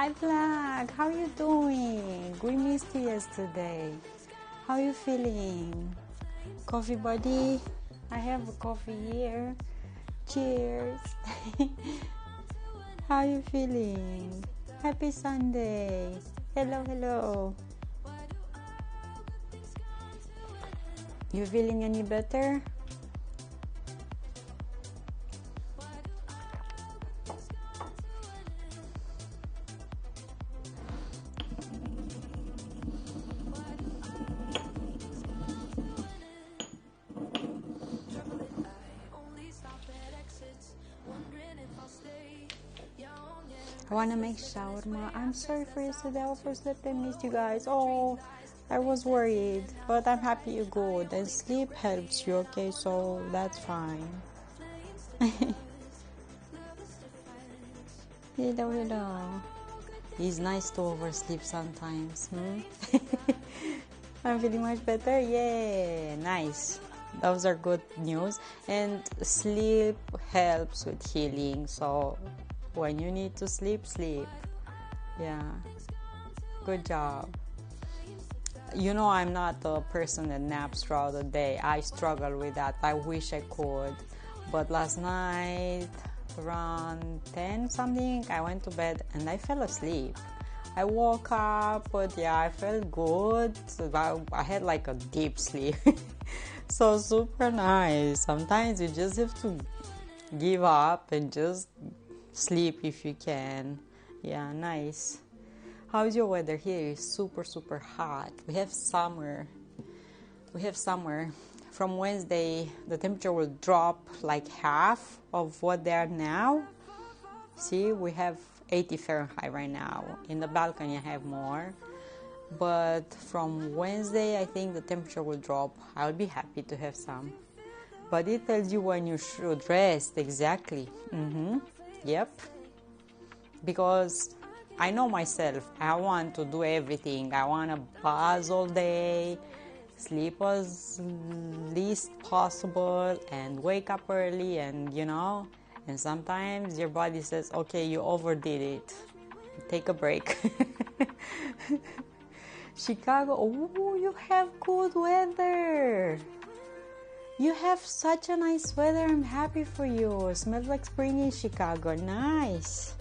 Hi Black, how you doing? We missed you yesterday. How you feeling? Coffee buddy? I have a coffee here. Cheers. How you feeling? Happy Sunday. Hello, hello. You feeling any better? I want to make shawarma. I'm sorry for yesterday. I overslept and missed you guys. Oh, I was worried. But I'm happy you're good. And sleep helps you, okay? So that's fine. Hello, hello. It's nice to oversleep sometimes. I'm feeling much better. Yeah, nice. Those are good news. And sleep helps with healing. So when you need to sleep, sleep. Yeah, good job. You know, I'm not a person that naps throughout the day. I struggle with that. I wish I could. But last night, around 10 something, I went to bed and I fell asleep. I woke up, but yeah, I felt good. So I had like a deep sleep. So super nice. Sometimes you just have to give up and just sleep if you can. Yeah, nice. How's your weather here? It's super hot. We have summer. From Wednesday the temperature will drop like half of what they are now. See, we have 80 Fahrenheit right now. In the balcony I have more, but from Wednesday I think the temperature will drop. I'll be happy to have some, but it tells you when you should rest. Exactly. Yep. Because I know myself, I want to do everything. I want to buzz all day, sleep as least possible, and wake up early, and and sometimes your body says, okay, you overdid it. Take a break. Chicago, oh, you have good weather. You have such a nice weather. I'm happy for you. Smells like spring in Chicago. Nice.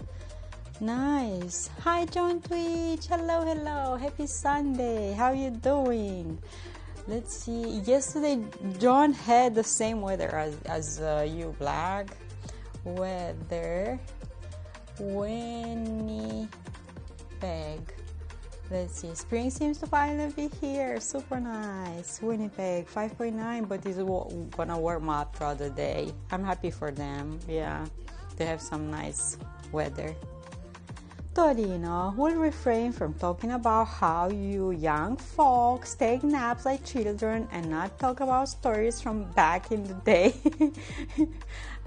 Nice. Hi, John Twitch. Hello, hello. Happy Sunday. How you doing? Let's see. Yesterday, John had the same weather as you, Black. Weather. Winnipeg. Let's see. Spring seems to finally be here. Super nice. Winnipeg, 5.9, but it's gonna warm up throughout the day. I'm happy for them. Yeah, they have some nice weather. Torino will refrain from talking about how you young folks take naps like children and not talk about stories from back in the day.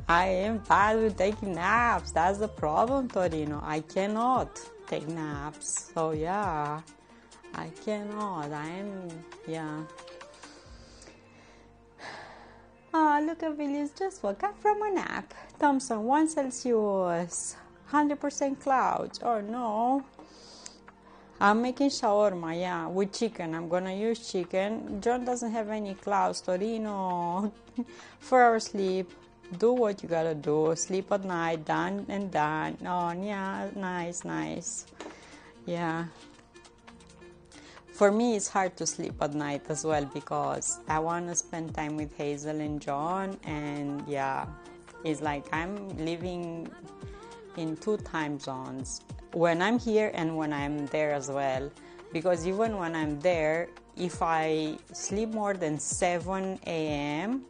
I am bad with taking naps. That's the problem, Torino. I cannot take naps. So yeah, I cannot. Oh, look at Williams just woke up from a nap. Thompson, 1 Celsius. 100% clouds. Oh no. I'm making shawarma, yeah, with chicken. I'm gonna use chicken. John doesn't have any clouds. Torino. 4 hours sleep. Do what you gotta do. Sleep at night. Done and done. Oh yeah, nice. Yeah. For me, it's hard to sleep at night as well because I want to spend time with Hazel and John, and yeah, it's like I'm living in 2 time zones when I'm here and when I'm there as well, because even when I'm there, if I sleep more than 7 a.m.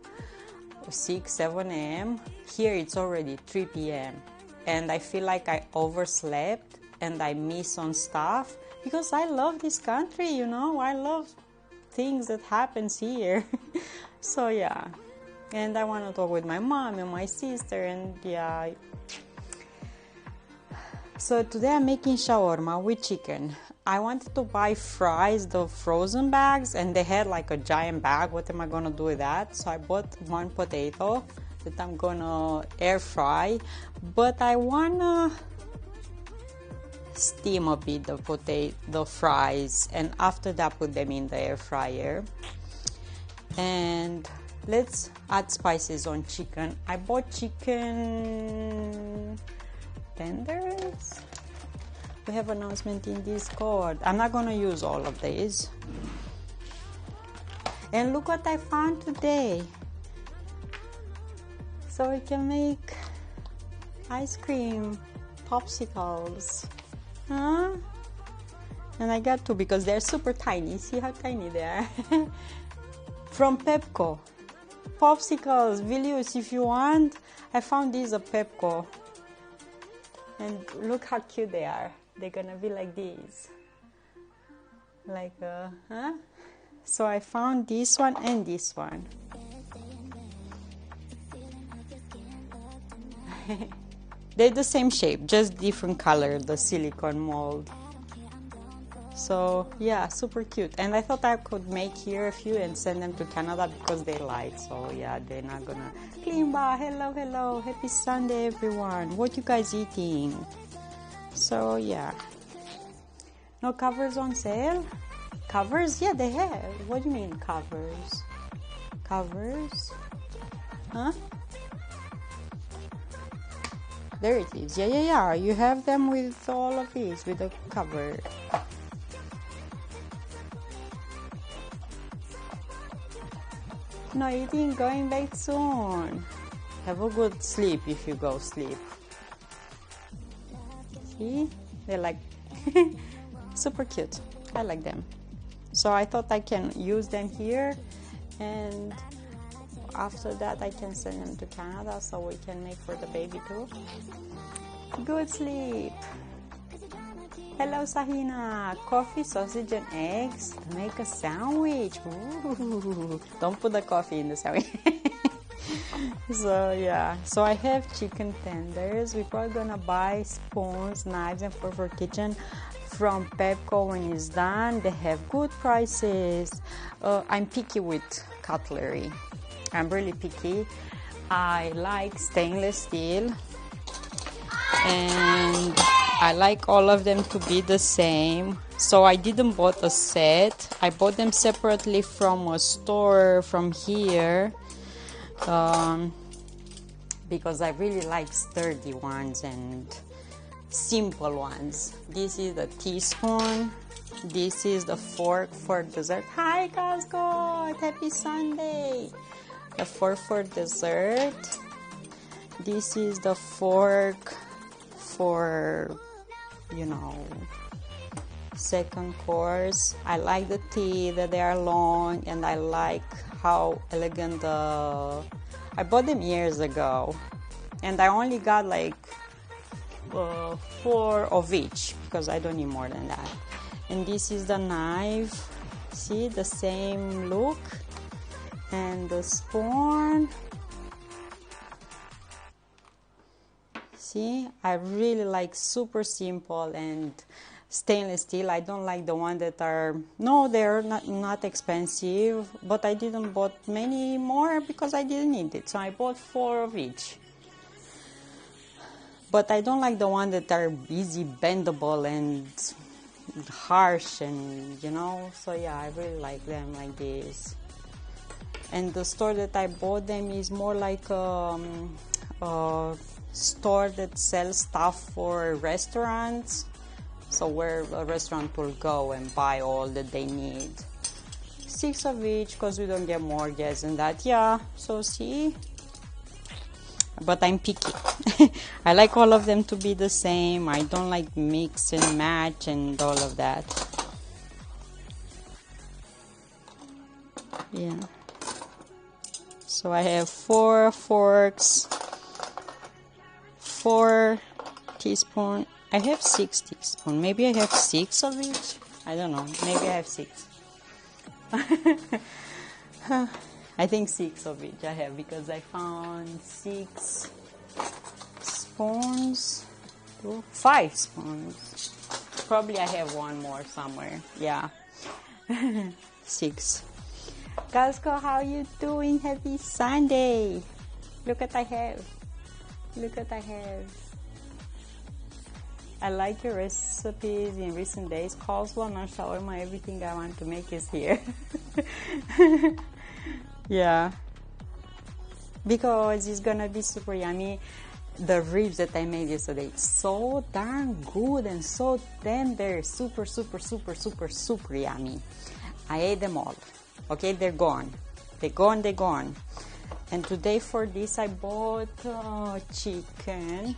7 a.m. here, it's already 3 p.m. and I feel like I overslept and I miss on stuff because I love this country, I love things that happens here. So yeah, and I want to talk with my mom and my sister, and yeah. So today I'm making shawarma with chicken. I wanted to buy fries, the frozen bags, and they had like a giant bag. What am I gonna do with that? So I bought 1 potato that I'm gonna air fry, but I wanna steam a bit the fries, and after that put them in the air fryer. And let's add spices on chicken. I bought chicken tenders. We have announcement in Discord. I'm not gonna use all of these. And look what I found today. So we can make ice cream popsicles. Huh? And I got two because they're super tiny. See how tiny they are? From Pepco. Popsicles, Vilius, if you want. I found these at Pepco. And look how cute they are. They're gonna be like these. Like, huh? So I found this one and this one. They're the same shape, just different color, the silicone mold. So yeah, super cute. And I thought I could make here a few and send them to Canada because they like. So yeah, they're not gonna. Klimba, hello, hello, happy Sunday everyone. What you guys eating? So yeah. No covers on sale? Covers? Yeah, they have. What do you mean covers? Covers? Huh? There it is. Yeah. You have them with all of these, with the cover. No eating, going back soon. Have a good sleep if you go sleep. See? They're like super cute. I like them. So I thought I can use them here, and after that I can send them to Canada so we can make for the baby too. Good sleep. Hello Sahina. Coffee, sausage and eggs. Make a sandwich. Ooh. Don't put the coffee in the sandwich. So yeah, so I have chicken tenders. We're probably gonna buy spoons, knives and fork for kitchen from Pepco when it's done. They have good prices. I'm picky with cutlery. I'm really picky. I like stainless steel, and I like all of them to be the same. So I didn't bought a set. I bought them separately from a store from here, because I really like sturdy ones and simple ones. This is the teaspoon. This is the fork for dessert. Hi Costco, happy Sunday. The fork for dessert. This is the fork for, you know, second course. I like the teeth, that they are long, and I like how elegant I bought them years ago, and I only got like 4 of each because I don't need more than that. And this is the knife. See, the same look. And the spoon. See, I really like super simple and stainless steel. I don't like the one that are, no, they're not expensive, but I didn't bought many more because I didn't need it. So I bought 4 of each. But I don't like the one that are easy bendable and harsh, and you know. So yeah, I really like them like this. And the store that I bought them is more like a store that sells stuff for restaurants. So where a restaurant will go and buy all that they need. 6 of each because we don't get more guests than that. Yeah, so see. But I'm picky. I like all of them to be the same. I don't like mix and match and all of that. Yeah. So I have 4 forks, 4 teaspoons. I have 6 teaspoons. Maybe I have 6 of each. I don't know. Maybe I have 6. I think 6 of each I have because I found 6 spoons. 5 spoons. Probably I have one more somewhere. Yeah. 6. Costco, how you doing? Happy Sunday. Look what I have. Look what I have. I like your recipes in recent days. Coleslaw, non shawarma, everything I want to make is here. Yeah, because it's gonna be super yummy. The ribs that I made yesterday, so darn good and so tender, super, super, super, super, super yummy. I ate them all. Okay, they're gone. They're gone, they're gone. And today for this I bought chicken.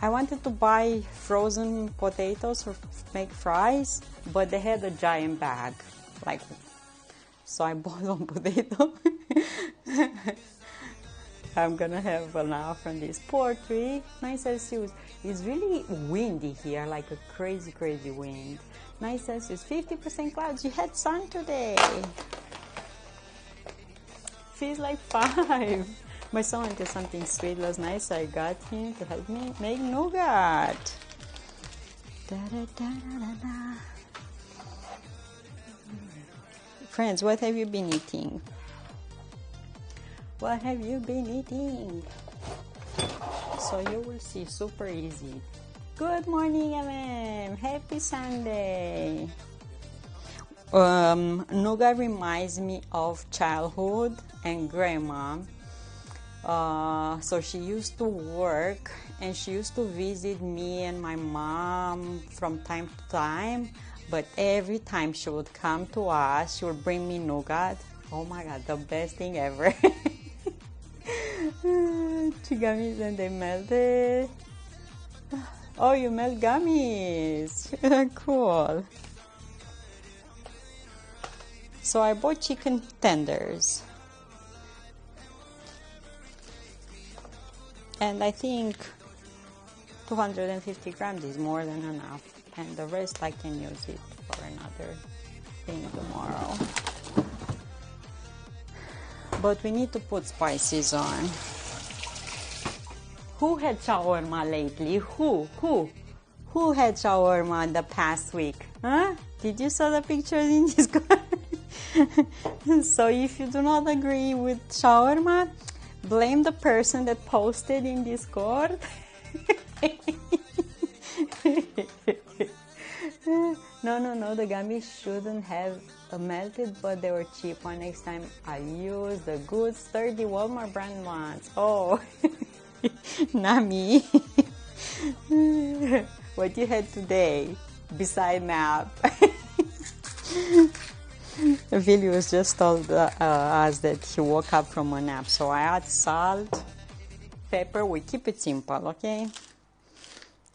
I wanted to buy frozen potatoes for make fries, but they had a giant bag, like, so I bought one potato. I'm gonna have now from this poultry, 9 Celsius. It's really windy here, like a crazy, crazy wind. 9 Celsius, 50% clouds. You had sun today. Feels like 5. My son wanted something sweet last night, so I got him to help me make nougat. Da, da, da, da, da. Friends, what have you been eating? What have you been eating? So you will see, super easy. Good morning, MM. Happy Sunday. Nougat reminds me of childhood and grandma. So she used to work and she used to visit me and my mom from time to time. But every time she would come to us, she would bring me nougat. Oh my God, the best thing ever. Gummies and they melted. Oh, you melt gummies. Cool. So I bought chicken tenders. And I think 250 grams is more than enough. And the rest I can use it for another thing tomorrow. But we need to put spices on. Who had shawarma lately? Who had shawarma the past week? Huh? Did you saw the pictures in Discord? So if you do not agree with shawarma, blame the person that posted in Discord. No, the gummies shouldn't have melted, but they were cheap. One next time I use the good sturdy Walmart brand ones. Oh, not me. What you had today beside nap? Vilius just told us that he woke up from a nap, so I add salt, pepper. We keep it simple, okay?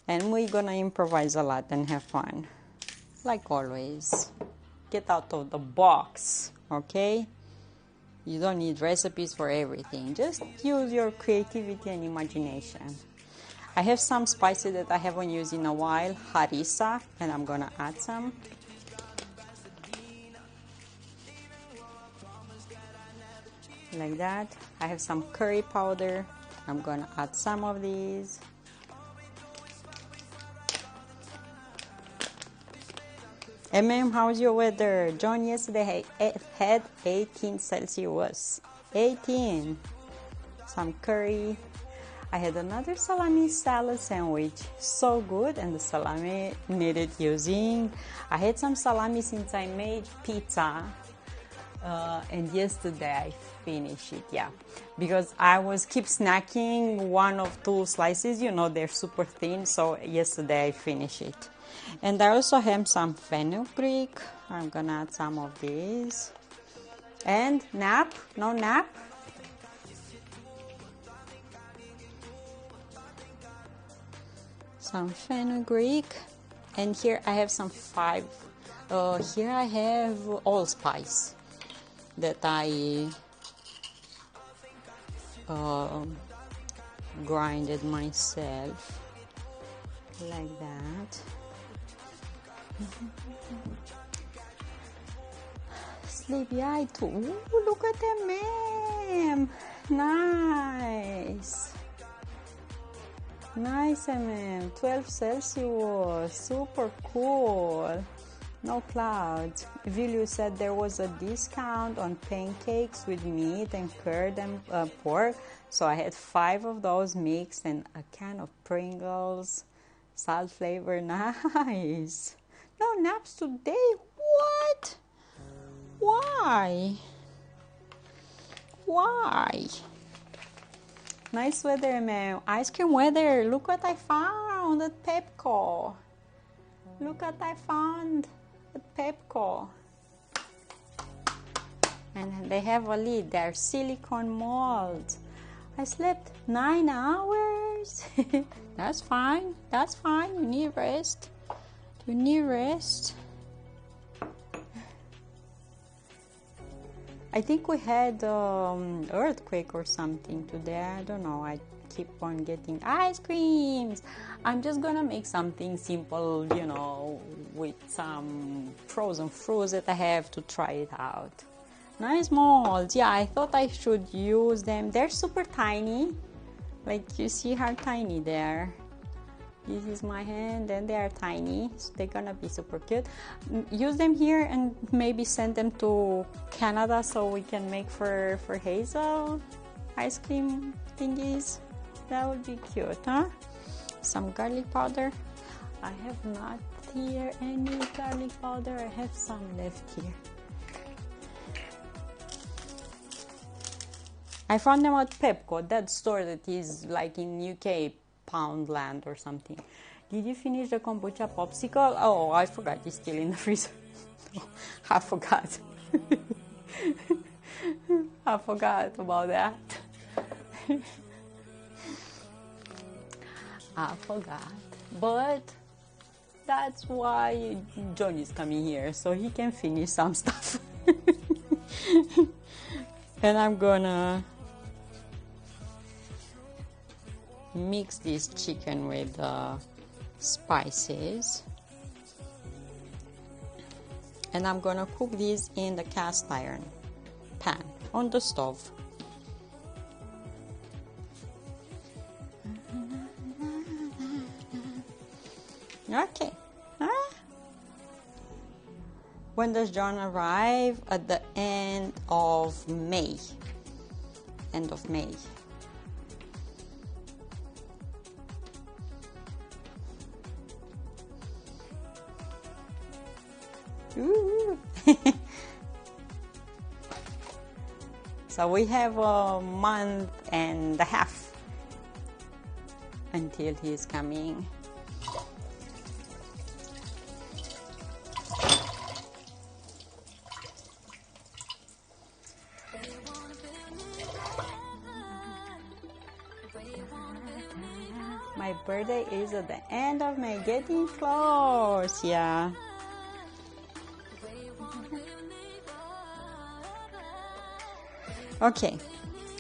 And we're gonna improvise a lot and have fun, like always. Get out of the box, okay? You don't need recipes for everything. Just use your creativity and imagination. I have some spices that I haven't used in a while, harissa, and I'm gonna add some. Like that. I have some curry powder. I'm gonna add some of these. How's your weather? John yesterday had 18 Celsius. 18. Some curry. I had another salami salad sandwich. So good, and the salami needed using. I had some salami since I made pizza. And yesterday I finished it, yeah. Because I was keep snacking 1 or 2 slices, you know, they're super thin. So yesterday I finished it. And I also have some fenugreek. I'm gonna add some of these. And nap? No nap? Some fenugreek. And here I have some 5. Here I have allspice that I grinded myself. Like that. Sleepy eye too. Ooh, look at them, ma'am. Nice. Nice, ma'am. 12 Celsius. Super cool. No clouds. Vilju said there was a discount on pancakes with meat and curd and pork. So I had 5 of those mixed and a can of Pringles. Salt flavor, nice. No naps today? What? Why? Why? Nice weather, man. Ice cream weather. Look what I found at Pepco. Look what I found at Pepco. And they have a lid. They're silicone molds. I slept 9 hours. That's fine. That's fine. You need rest. You need rest. I think we had earthquake or something today. I don't know. I keep on getting ice creams. I'm just gonna make something simple, you know, with some frozen fruits that I have to try it out. Nice molds. Yeah, I thought I should use them. They're super tiny. Like, you see how tiny they are. This is my hand and they are tiny, so they're gonna be super cute. Use them here and maybe send them to Canada so we can make for Hazel ice cream thingies. That would be cute, huh? Some garlic powder. I have not here any garlic powder. I have some left here. I found them at Pepco, that store that is like in UK, Poundland or something. Did you finish the kombucha popsicle? Oh, I forgot, it's still in the freezer. I forgot. I forgot about that. I forgot. But that's why John is coming here, so he can finish some stuff. And I'm gonna mix this chicken with spices, and I'm gonna cook this in the cast iron pan on the stove. Okay. When does John arrive? At the end of May. End of May. So we have a month and a half until he's coming. My birthday is at the end of May, getting close, yeah. Okay,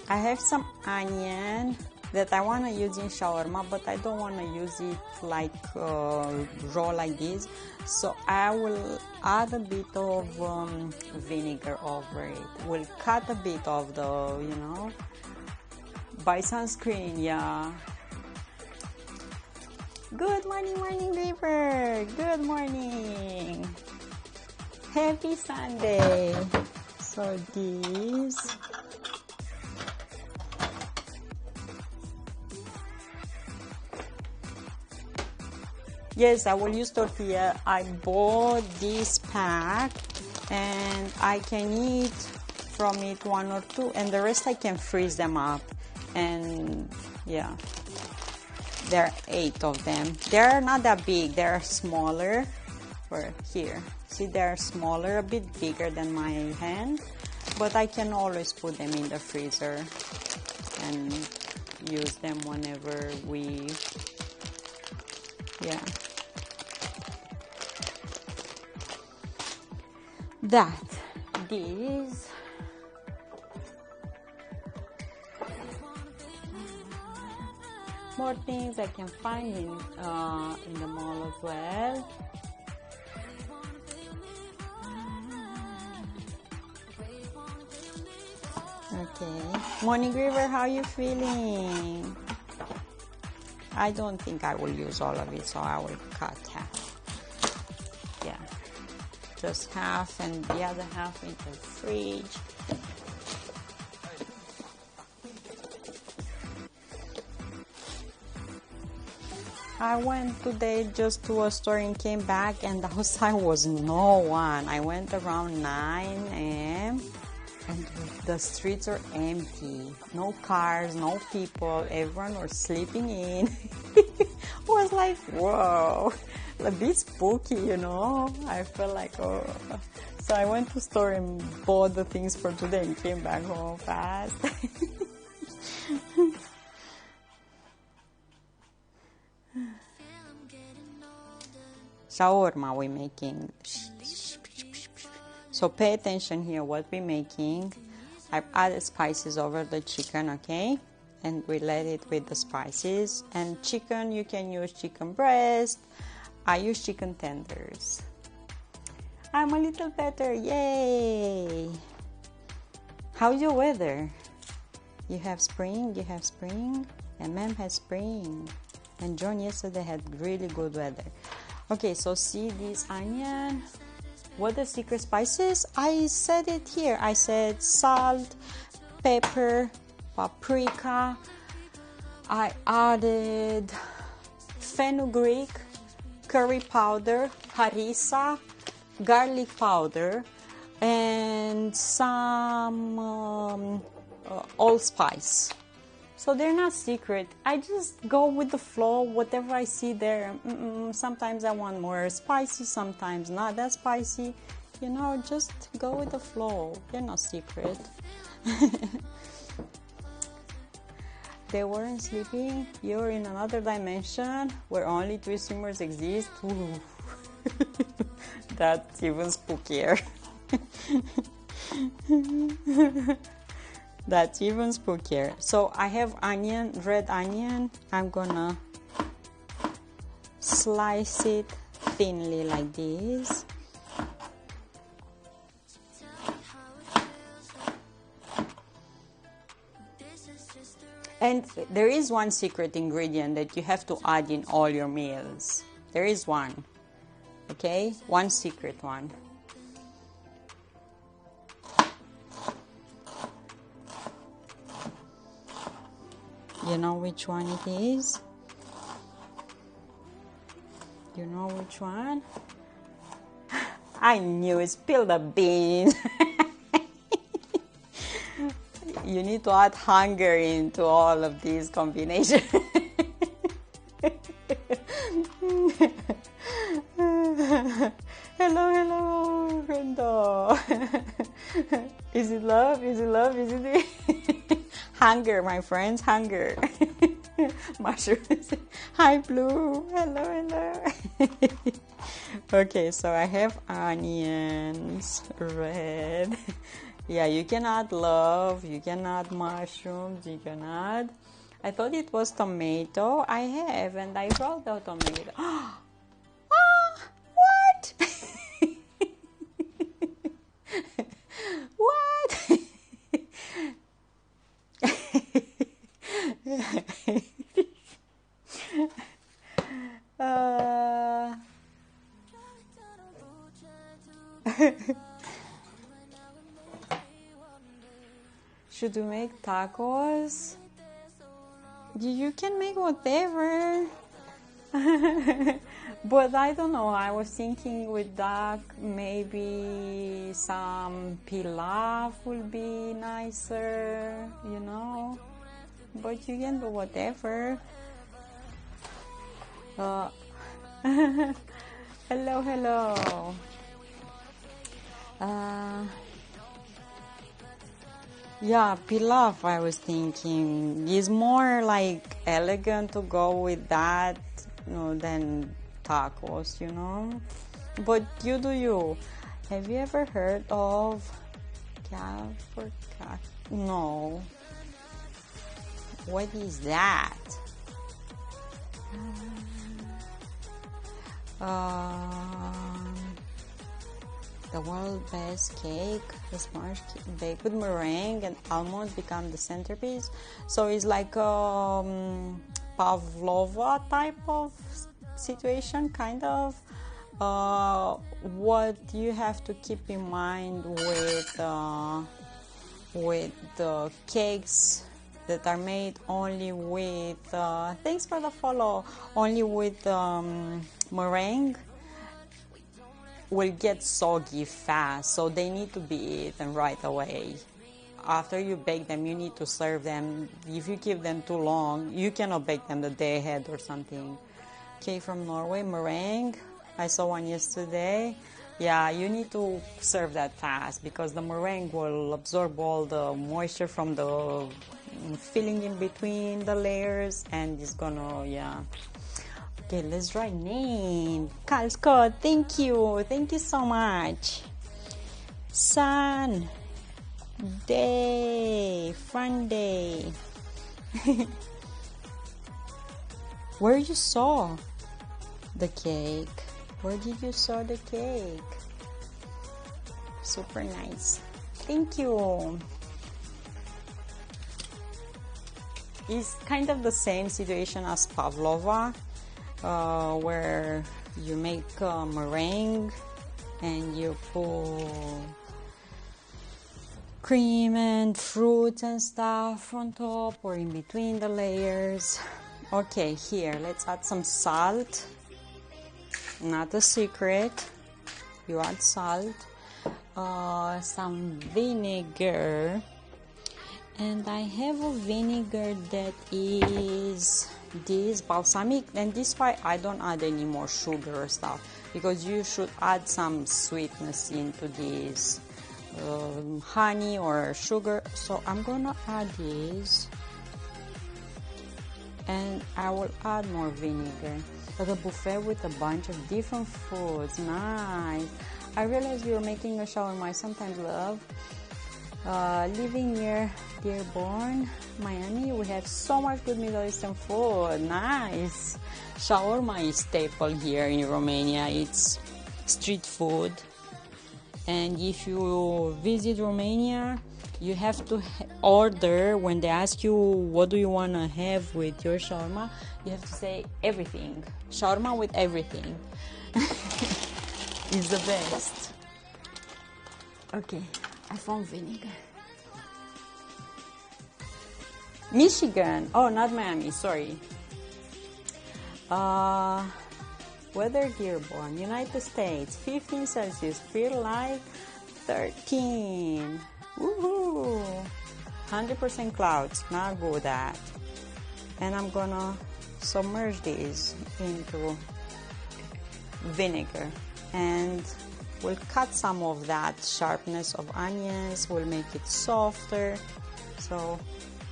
I have some onion that I want to use in shawarma, but I don't want to use it like raw like this. So I will add a bit of vinegar over it. We'll cut a bit of the, you know, buy sunscreen, yeah. Good morning, morning River. Good morning. Happy Sunday. So this. Yes, I will use tortilla. I bought this pack and I can eat from it 1 or 2, and the rest I can freeze them up. And yeah, there are 8 of them. They're not that big, they're smaller. Or here, see, they're smaller, a bit bigger than my hand, but I can always put them in the freezer and use them whenever we, yeah. These more things I can find in the mall as well. Okay, Morning River, how are you feeling? I don't think I will use all of it, so I will cut half. Yeah, just half and the other half in the fridge. I went today just to a store and came back, and outside was no one. I went around 9 a.m. and the streets are empty. No cars, no people. Everyone was sleeping in. It was like, whoa, a bit spooky, you know. I felt like, oh. So I went to the store and bought the things for today and came back home fast. Shawarma we're making. So pay attention here what we're making. I've added spices over the chicken, okay? And we let it with the spices. And chicken, you can use chicken breast. I use chicken tenders. I'm a little better, yay! How's your weather? You have spring, and Mem has spring. And John yesterday had really good weather. Okay, so see this onion. What are the secret spices? I said it here. I said salt, pepper, paprika. I added fenugreek, curry powder, harissa, garlic powder, and some allspice. So they're not secret. I just go with the flow, whatever I see there. Sometimes I want more spicy, sometimes not that spicy. You know, just go with the flow. They're not secret. They weren't sleeping. You're in another dimension where only 3 swimmers exist. Ooh. That's even spookier. That's even spookier. So I have onion, red onion. I'm gonna slice it thinly like this. And there is one secret ingredient that you have to add in all your meals. There is one. Okay? One secret one. You know which one it is? You know which one? I knew it. Spill the beans. You need to add hunger into all of these combinations. Hello, friendo. Is it love? Is it love? Is it hunger, my friends? Hunger. Mushrooms. Hi, Blue. Hello. Okay, so I have onions, red. Yeah, you can add love, you can add mushrooms, you can add... I thought it was tomato. I have, and I brought the tomato. Ah, what? What? Should we make tacos? You can make whatever. But I don't know, I was thinking with duck, maybe some pilaf will be nicer, you know. But you can do whatever. Hello. Yeah, pilaf, I was thinking, is more like elegant to go with that, you know, than tacos, you know. But you do you. Have you ever heard of calf or cat? No. What is that? The world's best cake, the sponge cake baked with meringue and almonds become the centerpiece. So it's like a pavlova type of situation, kind of. What you have to keep in mind with the cakes that are made only with, thanks for the follow, only with meringue will get soggy fast, so they need to be eaten right away. After you bake them, you need to serve them. If you keep them too long, you cannot bake them the day ahead or something. Okay, from Norway, meringue. I saw one yesterday. Yeah, you need to serve that fast because the meringue will absorb all the moisture from the filling in between the layers, and it's gonna, yeah. Okay, let's write name. Carl Scott, thank you. Thank you so much. Sun. Day. Fun day. Where you saw the cake? Where did you saw the cake? Super nice. Thank you. It's kind of the same situation as pavlova, where you make a meringue and you put cream and fruits and stuff on top or in between the layers. Okay, here, let's add some salt. Not a secret. You add salt, some vinegar, and I have a vinegar that is this balsamic, and this why I don't add any more sugar or stuff, because you should add some sweetness into this honey or sugar. So I'm gonna add this, and I will add more vinegar. But a buffet with a bunch of different foods, nice. I realized we were making a shawarma. I sometimes love living near Dearborn, Miami. We have so much good Middle Eastern food, nice. Shawarma is staple here in Romania. It's street food, and if you visit Romania, you have to order. When they ask you what do you want to have with your shawarma, you have to say everything. Shawarma with everything. It's the best. Okay, I found vinegar. Michigan. Oh, not Miami, sorry. Weather Dearborn, United States, 15 Celsius, feel like 13. Woohoo! 100% clouds, not good at. And I'm gonna submerge these into vinegar, and we'll cut some of that sharpness of onions. We'll make it softer. So,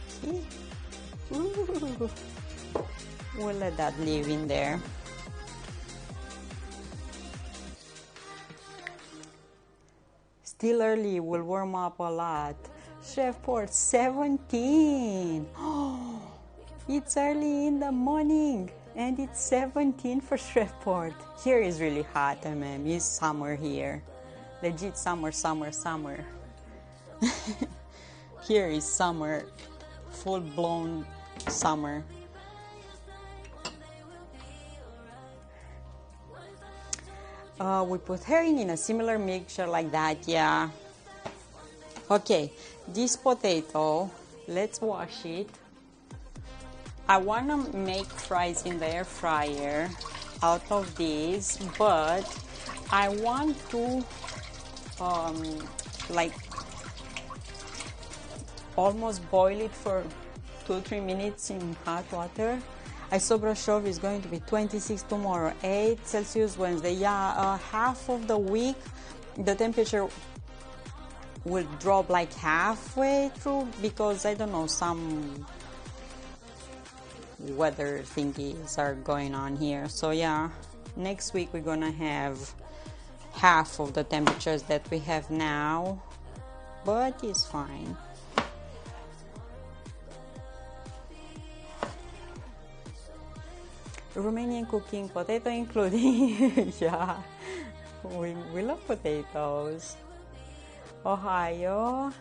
see? Ooh. We'll let that live in there. Still early, we'll warm up a lot. Chefport 17. Oh, it's early in the morning and it's 17 for Shreveport. Here is really hot, It's summer here. Legit summer, summer, summer. Here is summer, full-blown summer. We put herring in a similar mixture like that, yeah. Okay, this potato, let's wash it. I want to make fries in the air fryer out of this, but I want to like almost boil it for 2-3 minutes in hot water. I saw Brashov is going to be 26 tomorrow, 8 Celsius Wednesday. Yeah, half of the week the temperature will drop like halfway through, because I don't know, some weather thingies are going on here. So yeah, next week we're gonna have half of the temperatures that we have now, but it's fine. Romanian cooking, potato including. Yeah, we love potatoes. Ohio.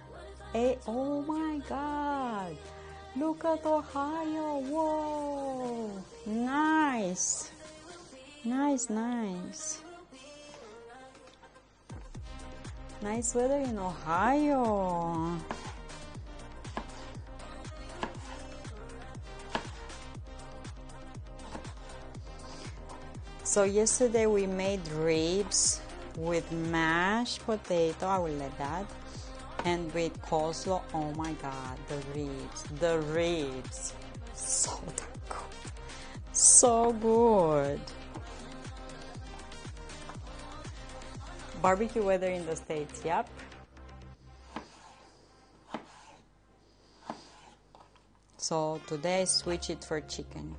Hey, oh my God, look at Ohio. Whoa, nice, nice, nice. Nice weather in Ohio. So yesterday we made ribs with mashed potato. I will let that. And with coleslaw. Oh my god, the ribs. So damn good. So good. Barbecue weather in the States, yep. So today I switch it for chicken.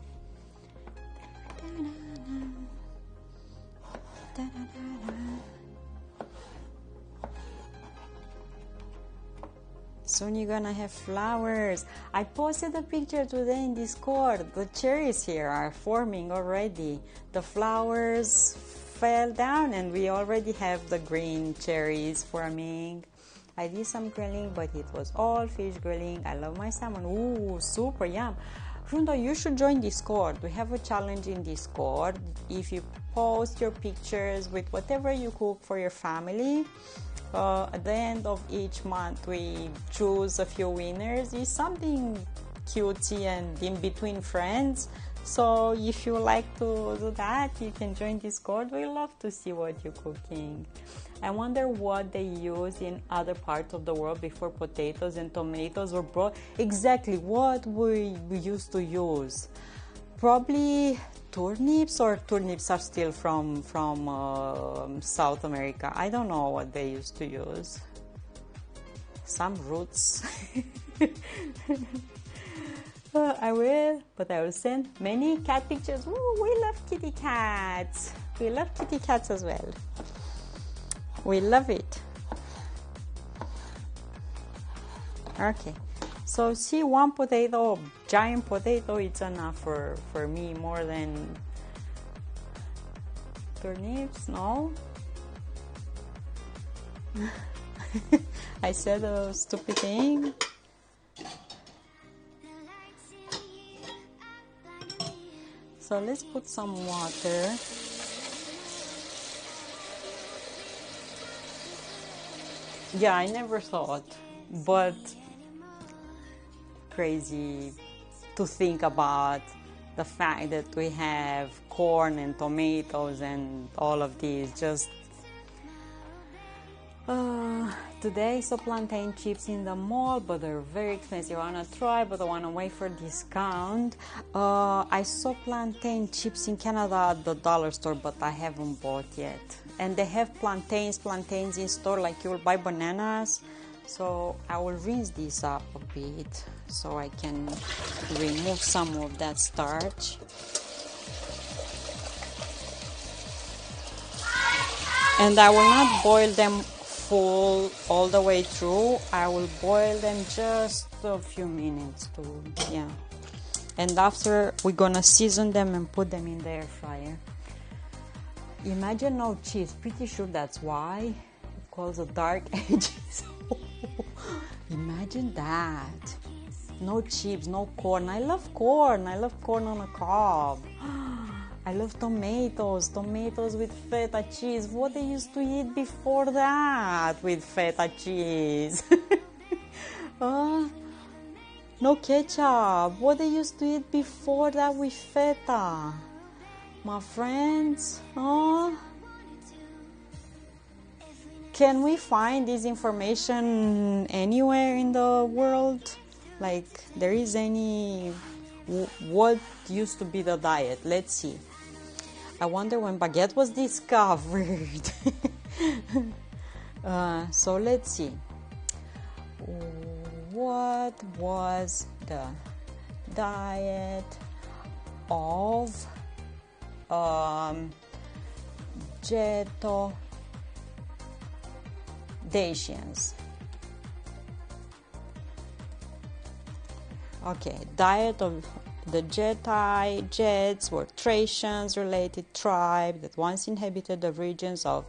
Soon you're gonna have flowers. I posted a picture today in Discord. The cherries here are forming already. The flowers fell down and we already have the green cherries forming. I did some grilling, but it was all fish grilling. I love my salmon. Ooh, super yum. Runda, you should join Discord. We have a challenge in Discord. If you post your pictures with whatever you cook for your family, at the end of each month we choose a few winners. It's something cutesy and in between friends. So if you like to do that, you can join Discord. We love to see what you're cooking. I wonder what they use in other parts of the world before potatoes and tomatoes were brought. Exactly what we used to use. Probably turnips, or turnips are still from South America. I don't know what they used to use. Some roots. I will send many cat pictures. Ooh, we love kitty cats. We love kitty cats as well. We love it. Okay. So see, one potato, giant potato, it's enough for me, more than turnips, no? I said a stupid thing. So let's put some water. Yeah, I never thought, but crazy to think about the fact that we have corn and tomatoes and all of these. Just today I saw plantain chips in the mall, but they're very expensive. I want to try, but I want to wait for discount. I saw plantain chips in Canada at the dollar store, but I haven't bought yet. And they have plantains in store, like you will buy bananas. So I will rinse this up a bit so I can remove some of that starch. And I will not boil them full all the way through. I will boil them just a few minutes too, yeah. And after we're gonna season them and put them in the air fryer. Imagine no cheese. Pretty sure that's why it calls the dark ages. Imagine that. No chips, no corn. I love corn. I love corn on a cob. I love tomatoes with feta cheese. What they used to eat before that with feta cheese. No ketchup. What they used to eat before that with feta. My friends, can we find this information anywhere in the world? Like, there is any, what used to be the diet? Let's see. I wonder when baguette was discovered. So let's see. What was the diet of Dacians? Okay, diet of the Jets were Thracians, related tribe that once inhabited the regions of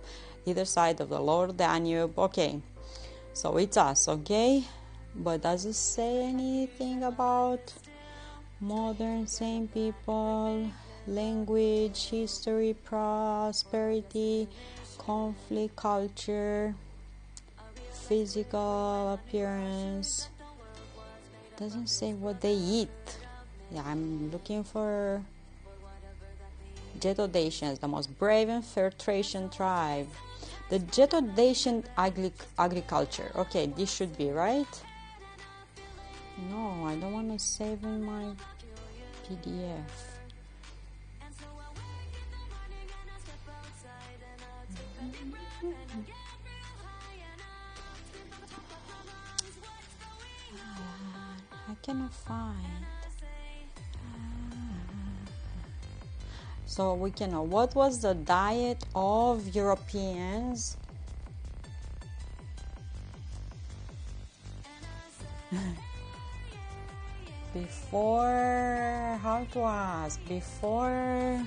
either side of the lower Danube. Okay, so it's us, okay? But does it say anything about modern same people, language, history, prosperity, conflict, culture, physical appearance? Doesn't say what they eat. Yeah, I'm looking for Dacians, the most brave and fair Thracian tribe. The Dacian agriculture. Okay, this should be right. No, I don't want to save in my PDF. I cannot find. So we can know what was the diet of Europeans before, how to ask, before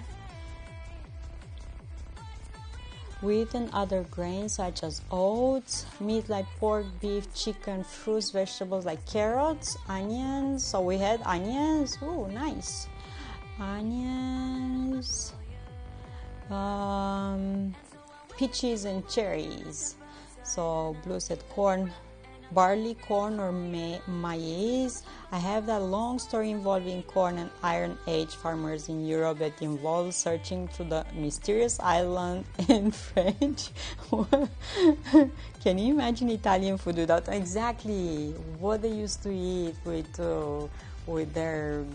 wheat and other grains such as oats, meat like pork, beef, chicken, fruits, vegetables like carrots, onions. So we had onions. Oh, nice. Onions, peaches and cherries. So Blue said corn, barley, corn or maize. I have that long story involving corn and Iron Age farmers in Europe that involves searching through the mysterious island in French. Can you imagine Italian food without exactly what they used to eat with their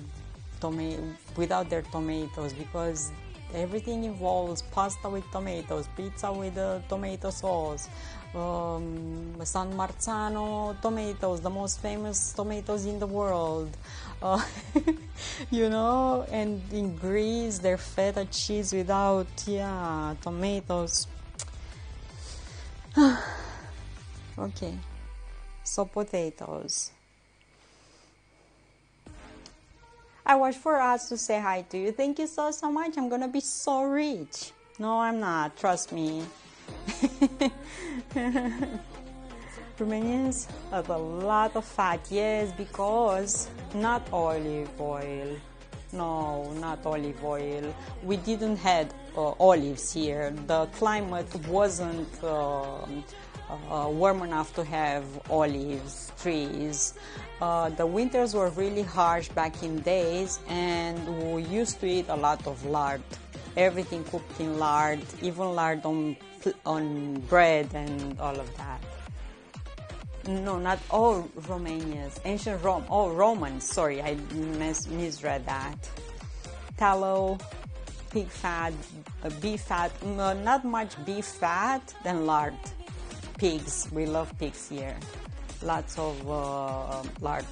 without their tomatoes, because everything involves pasta with tomatoes, pizza with tomato sauce, San Marzano tomatoes, the most famous tomatoes in the world, you know, and in Greece their feta cheese without tomatoes. Okay, so potatoes. I watched for us to say hi to you. Thank you so much. I'm gonna be so rich. No, I'm not. Trust me. Romanians have a lot of fat. Yes, because not olive oil. No, not olive oil. We didn't have olives here. The climate wasn't warm enough to have olives trees. The winters were really harsh back in days, and we used to eat a lot of lard. Everything cooked in lard, even lard on bread and all of that. No, not all Romanians. Ancient Rome. Oh, Romans. Sorry, I misread that. Tallow, pig fat, beef fat. No, not much beef fat, then lard. Pigs. We love pigs here. Lots of lard.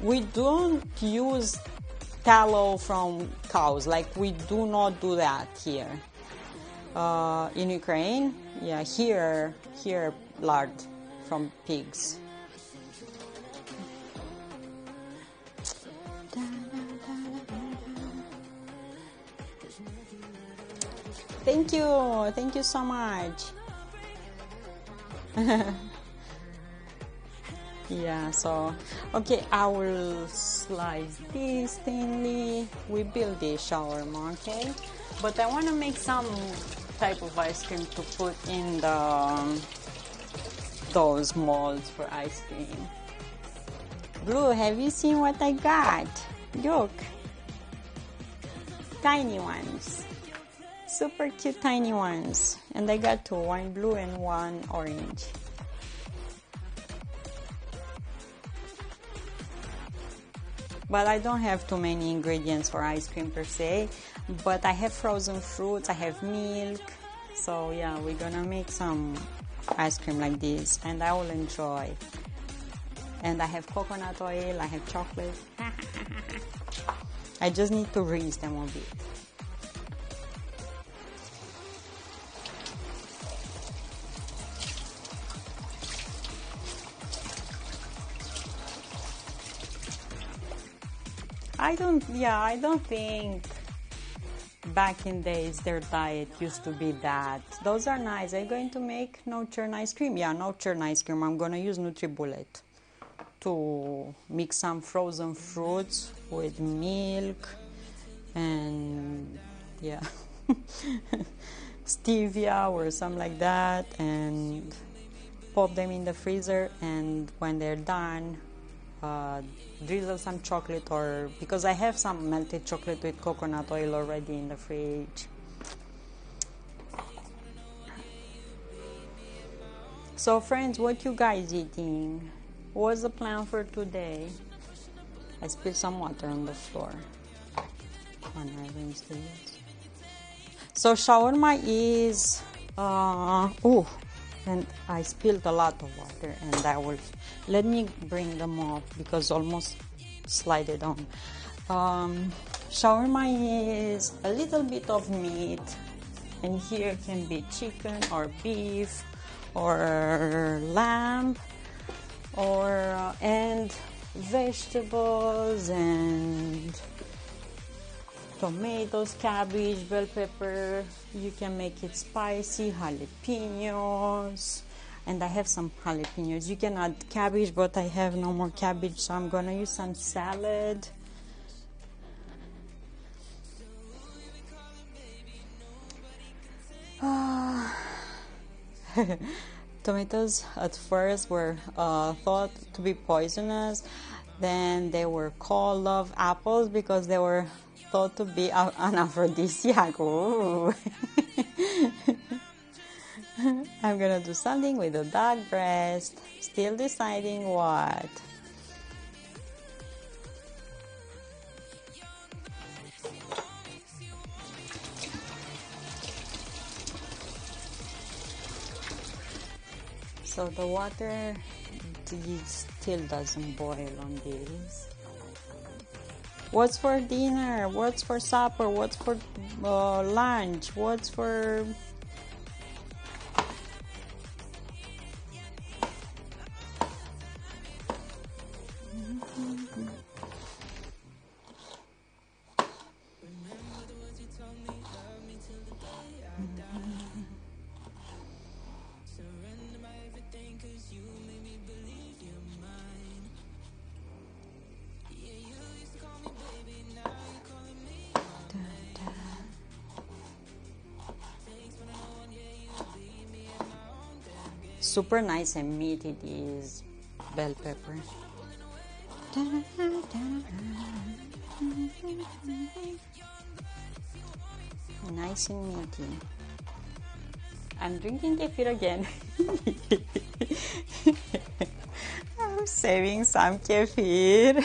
We don't use tallow from cows. Like, we do not do that here. In Ukraine, yeah, here lard from pigs. Thank you so much. Yeah, so okay, I will slice this thinly. We build this shawarma, okay? But I want to make some type of ice cream to put in those molds for ice cream. Blue, have you seen what I got? Look, tiny ones, super cute tiny ones, and I got two, one blue and one orange. But I don't have too many ingredients for ice cream per se, but I have frozen fruits, I have milk, so yeah, we're gonna make some ice cream like this, and I will enjoy. And I have coconut oil, I have chocolate. I just need to rinse them a bit. I don't think back in days their diet used to be that. Those are nice. Are you going to make no churn ice cream? Yeah, no churn ice cream. I'm gonna use NutriBullet to mix some frozen fruits with milk and yeah, stevia or something like that, and pop them in the freezer, and when they're done, drizzle some chocolate, or because I have some melted chocolate with coconut oil already in the fridge. So friends, what you guys eating? What's the plan for today? I spilled some water on the floor. And I rinsed it. So shawarma is and I spilled a lot of water, and I will let me bring them up because almost slide it on. Shawarma is a little bit of meat, and here can be chicken or beef or lamb or and vegetables and tomatoes, cabbage, bell pepper. You can make it spicy, jalapenos, and I have some jalapenos. You can add cabbage, but I have no more cabbage, so I'm gonna use some salad. Tomatoes at first were thought to be poisonous. Then they were called love apples because they were thought to be an aphrodisiac. Ooh. I'm gonna do something with the dog breast. Still deciding what. So the water still doesn't boil on this. What's for dinner? What's for supper? What's for lunch? What's for... Super nice and meaty it is. Bell pepper. Nice and meaty. I'm drinking kefir again. I'm saving some kefir.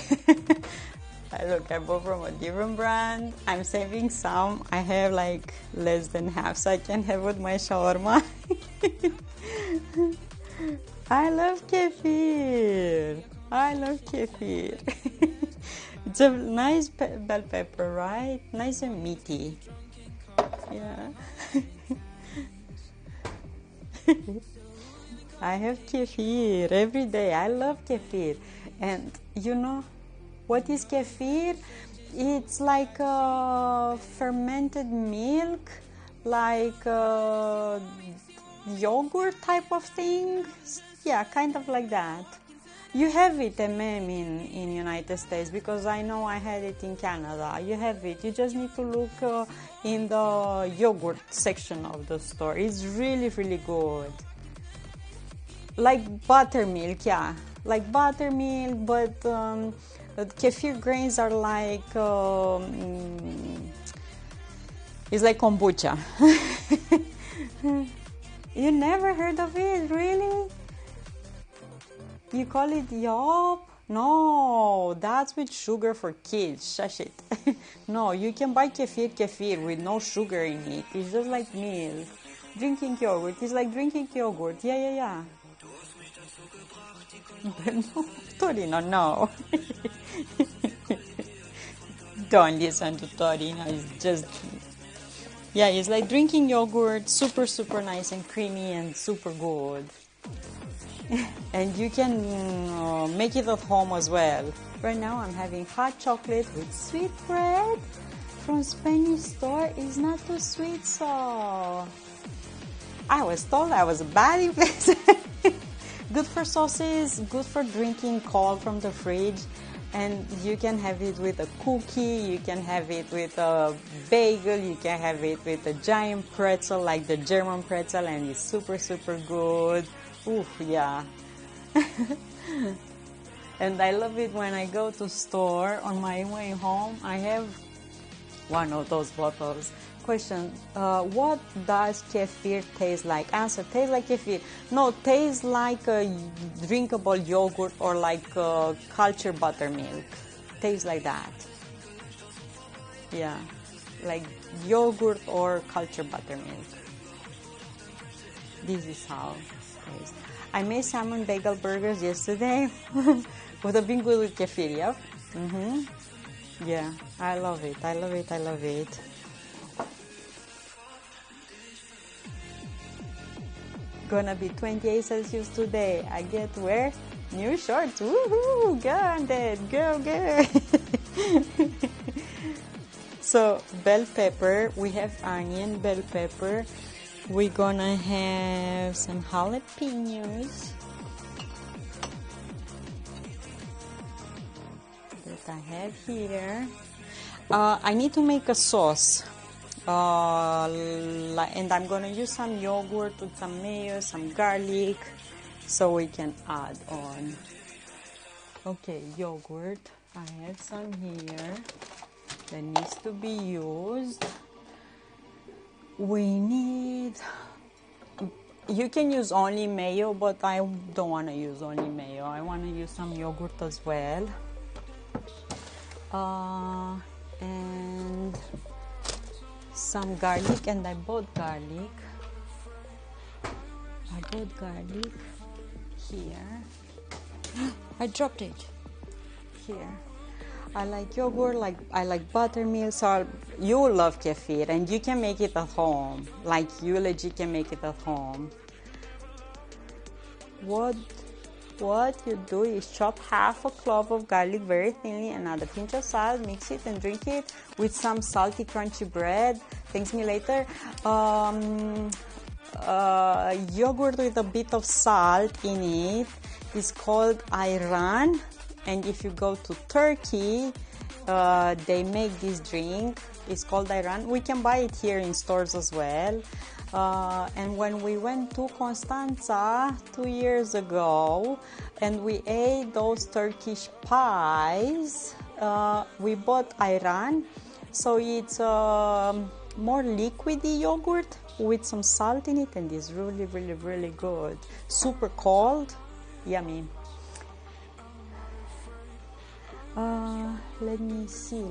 I bought from a different brand. I'm saving some. I have like less than half, so I can have with my shawarma. I love kefir. I love kefir. It's a nice bell pepper, right? Nice and meaty. Yeah. I have kefir every day. I love kefir. And you know what is kefir? It's like a fermented milk, like yogurt type of thing. Yeah, kind of like that. You have it, in United States, because I know I had it in Canada. You have it. You just need to look in the yogurt section of the store. It's really, really good. Like buttermilk, yeah. Like buttermilk, but kefir grains are like... it's like kombucha. You never heard of it, really? You call it yop? No, that's with sugar for kids. Shush it. No, you can buy kefir with no sugar in it. It's just like milk. Drinking yogurt. It's like drinking yogurt. Yeah. But no, Torino, no. Don't listen to Torino. It's just... yeah, it's like drinking yogurt. Super, super nice and creamy and super good. And you can make it at home as well. Right now I'm having hot chocolate with sweet bread from Spanish store. It's not too sweet, so I was told I was a baddie place. Good for sauces, good for drinking cold from the fridge. And you can have it with a cookie, you can have it with a bagel, you can have it with a giant pretzel like the German pretzel, and it's super, super good. Oof, yeah. And I love it when I go to store on my way home. I have one of those bottles. Question, what does kefir taste like? Answer, tastes like kefir. No, tastes like a drinkable yogurt or like cultured buttermilk. Tastes like that. Yeah, like yogurt or cultured buttermilk. This is how it tastes. I made salmon bagel burgers yesterday. Would have been good with kefir, yep. Yeah, I love it. I love it. I love it. Gonna be 28 Celsius today. I get to wear new shorts. Woohoo! Go on then. Go, go. So, bell pepper. We have onion, bell pepper. We're gonna have some jalapenos that I have here. I need to make a sauce. And I'm gonna use some yogurt with some mayo, some garlic, so we can add on. Okay, yogurt. I have some here that needs to be used. We need. You can use only mayo, but I don't want to use only mayo. I want to use some yogurt as well. And some garlic, and I bought garlic. Here. I dropped it. Here. I like yogurt, I like buttermilk, so you will love kefir, and you can make it at home. Like, you legit can make it at home. What you do is chop half a clove of garlic very thinly and add a pinch of salt, mix it and drink it with some salty crunchy bread. Thanks me later. Yogurt with a bit of salt in it is called ayran. And if you go to Turkey, they make this drink. It's called ayran. We can buy it here in stores as well. And when we went to Constanța 2 years ago and we ate those Turkish pies, we bought ayran. So it's more liquidy yogurt with some salt in it, and it's really, really, really good. Super cold, yummy. Let me see.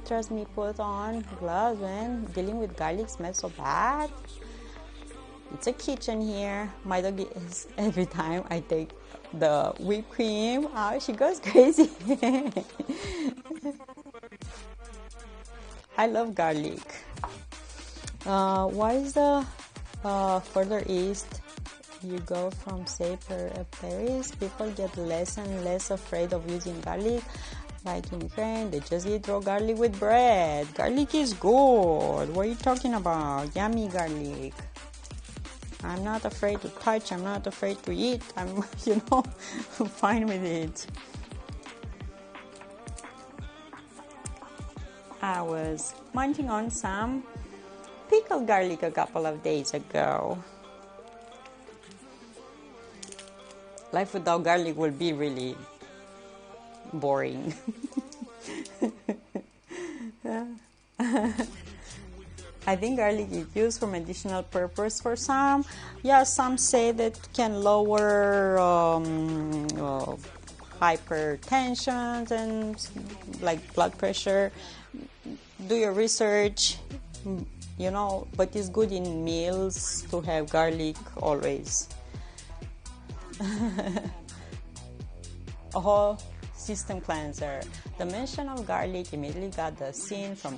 Trust me, put on gloves when dealing with garlic smells so bad. It's a kitchen here. My dog is, every time I take the whipped cream out, she goes crazy. I love garlic. Why is the further east you go from, say, Paris, people get less and less afraid of using garlic? Like in Ukraine, they just eat raw garlic with bread. Garlic is good. What are you talking about? Yummy garlic. I'm not afraid to touch. I'm not afraid to eat. I'm, fine with it. I was munching on some pickled garlic a couple of days ago. Life without garlic will be really boring. I think garlic is used for medicinal purpose for some. Yeah, some say that can lower hypertension and like blood pressure. Do your research, but it's good in meals to have garlic always. A whole system cleanser. The mention of garlic immediately got the scene from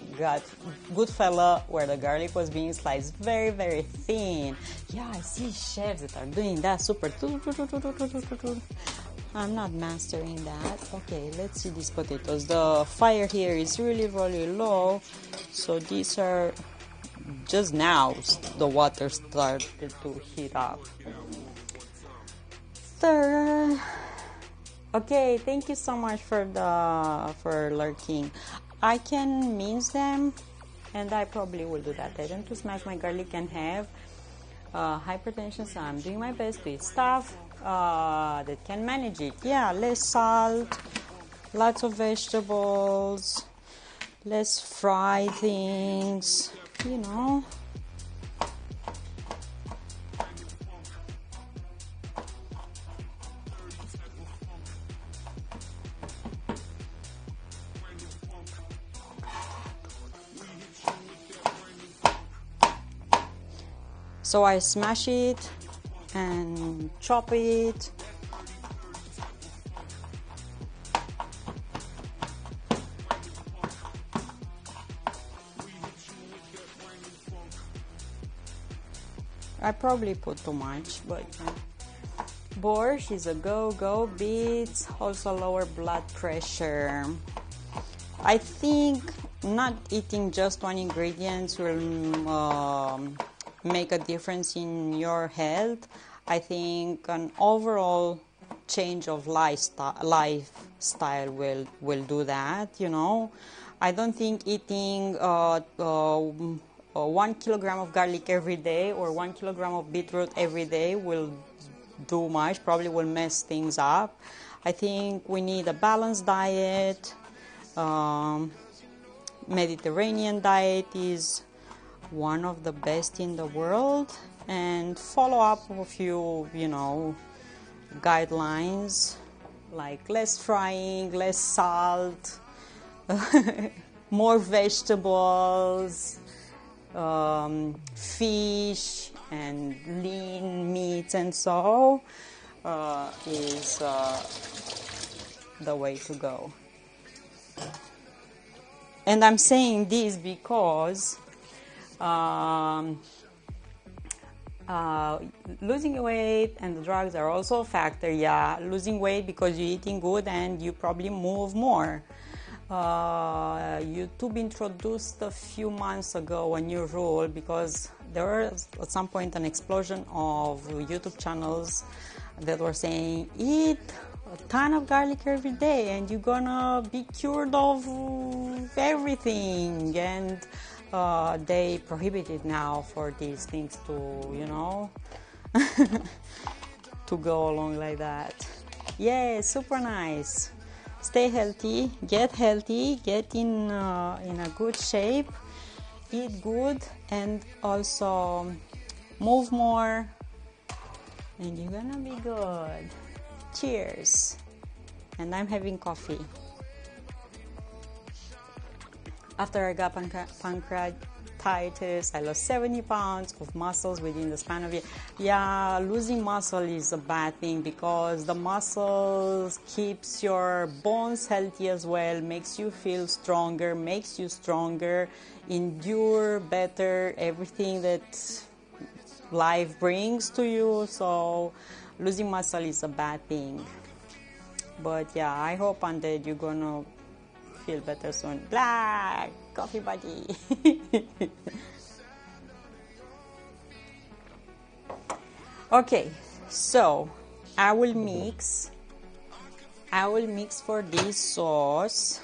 Goodfella, where the garlic was being sliced very, very thin. Yeah, I see chefs that are doing that super. I'm not mastering that. Okay, let's see these potatoes. The fire here is really, really low, so these are just now the water started to heat up. Third. Okay, thank you so much for lurking. I can mince them, and I probably will do that. I don't to smash my garlic and have hypertension, so I'm doing my best to eat stuff that can manage it. Yeah, less salt, lots of vegetables, less fried things, you know. So I smash it and chop it. I probably put too much, but borscht is a go-go. Beets also lower blood pressure. I think not eating just one ingredient will make a difference in your health. I think an overall change of lifestyle will do that, you know. I don't think eating 1 kilogram of garlic every day or 1 kilogram of beetroot every day will do much, probably will mess things up. I think we need a balanced diet. Mediterranean diet is one of the best in the world, and follow up a few, you know, guidelines like less frying, less salt, more vegetables, fish and lean meats, and so is the way to go. And I'm saying this because losing weight and the drugs are also a factor. Yeah, losing weight because you're eating good and you probably move more. YouTube introduced a few months ago a new rule because there was at some point an explosion of YouTube channels that were saying eat a ton of garlic every day and you're gonna be cured of everything, and they prohibited now for these things to, you know, to go along like that. Yeah, super nice. Stay healthy, get in a good shape, eat good, and also move more, and you're gonna be good. Cheers. And I'm having coffee. After I got pancreatitis, I lost 70 pounds of muscles within the span of a year. Yeah, losing muscle is a bad thing because the muscles keeps your bones healthy as well, makes you feel stronger, endure better everything that life brings to you. So losing muscle is a bad thing. But yeah, I hope that you're gonna feel better soon. Black coffee buddy. Okay, so I will mix for this sauce.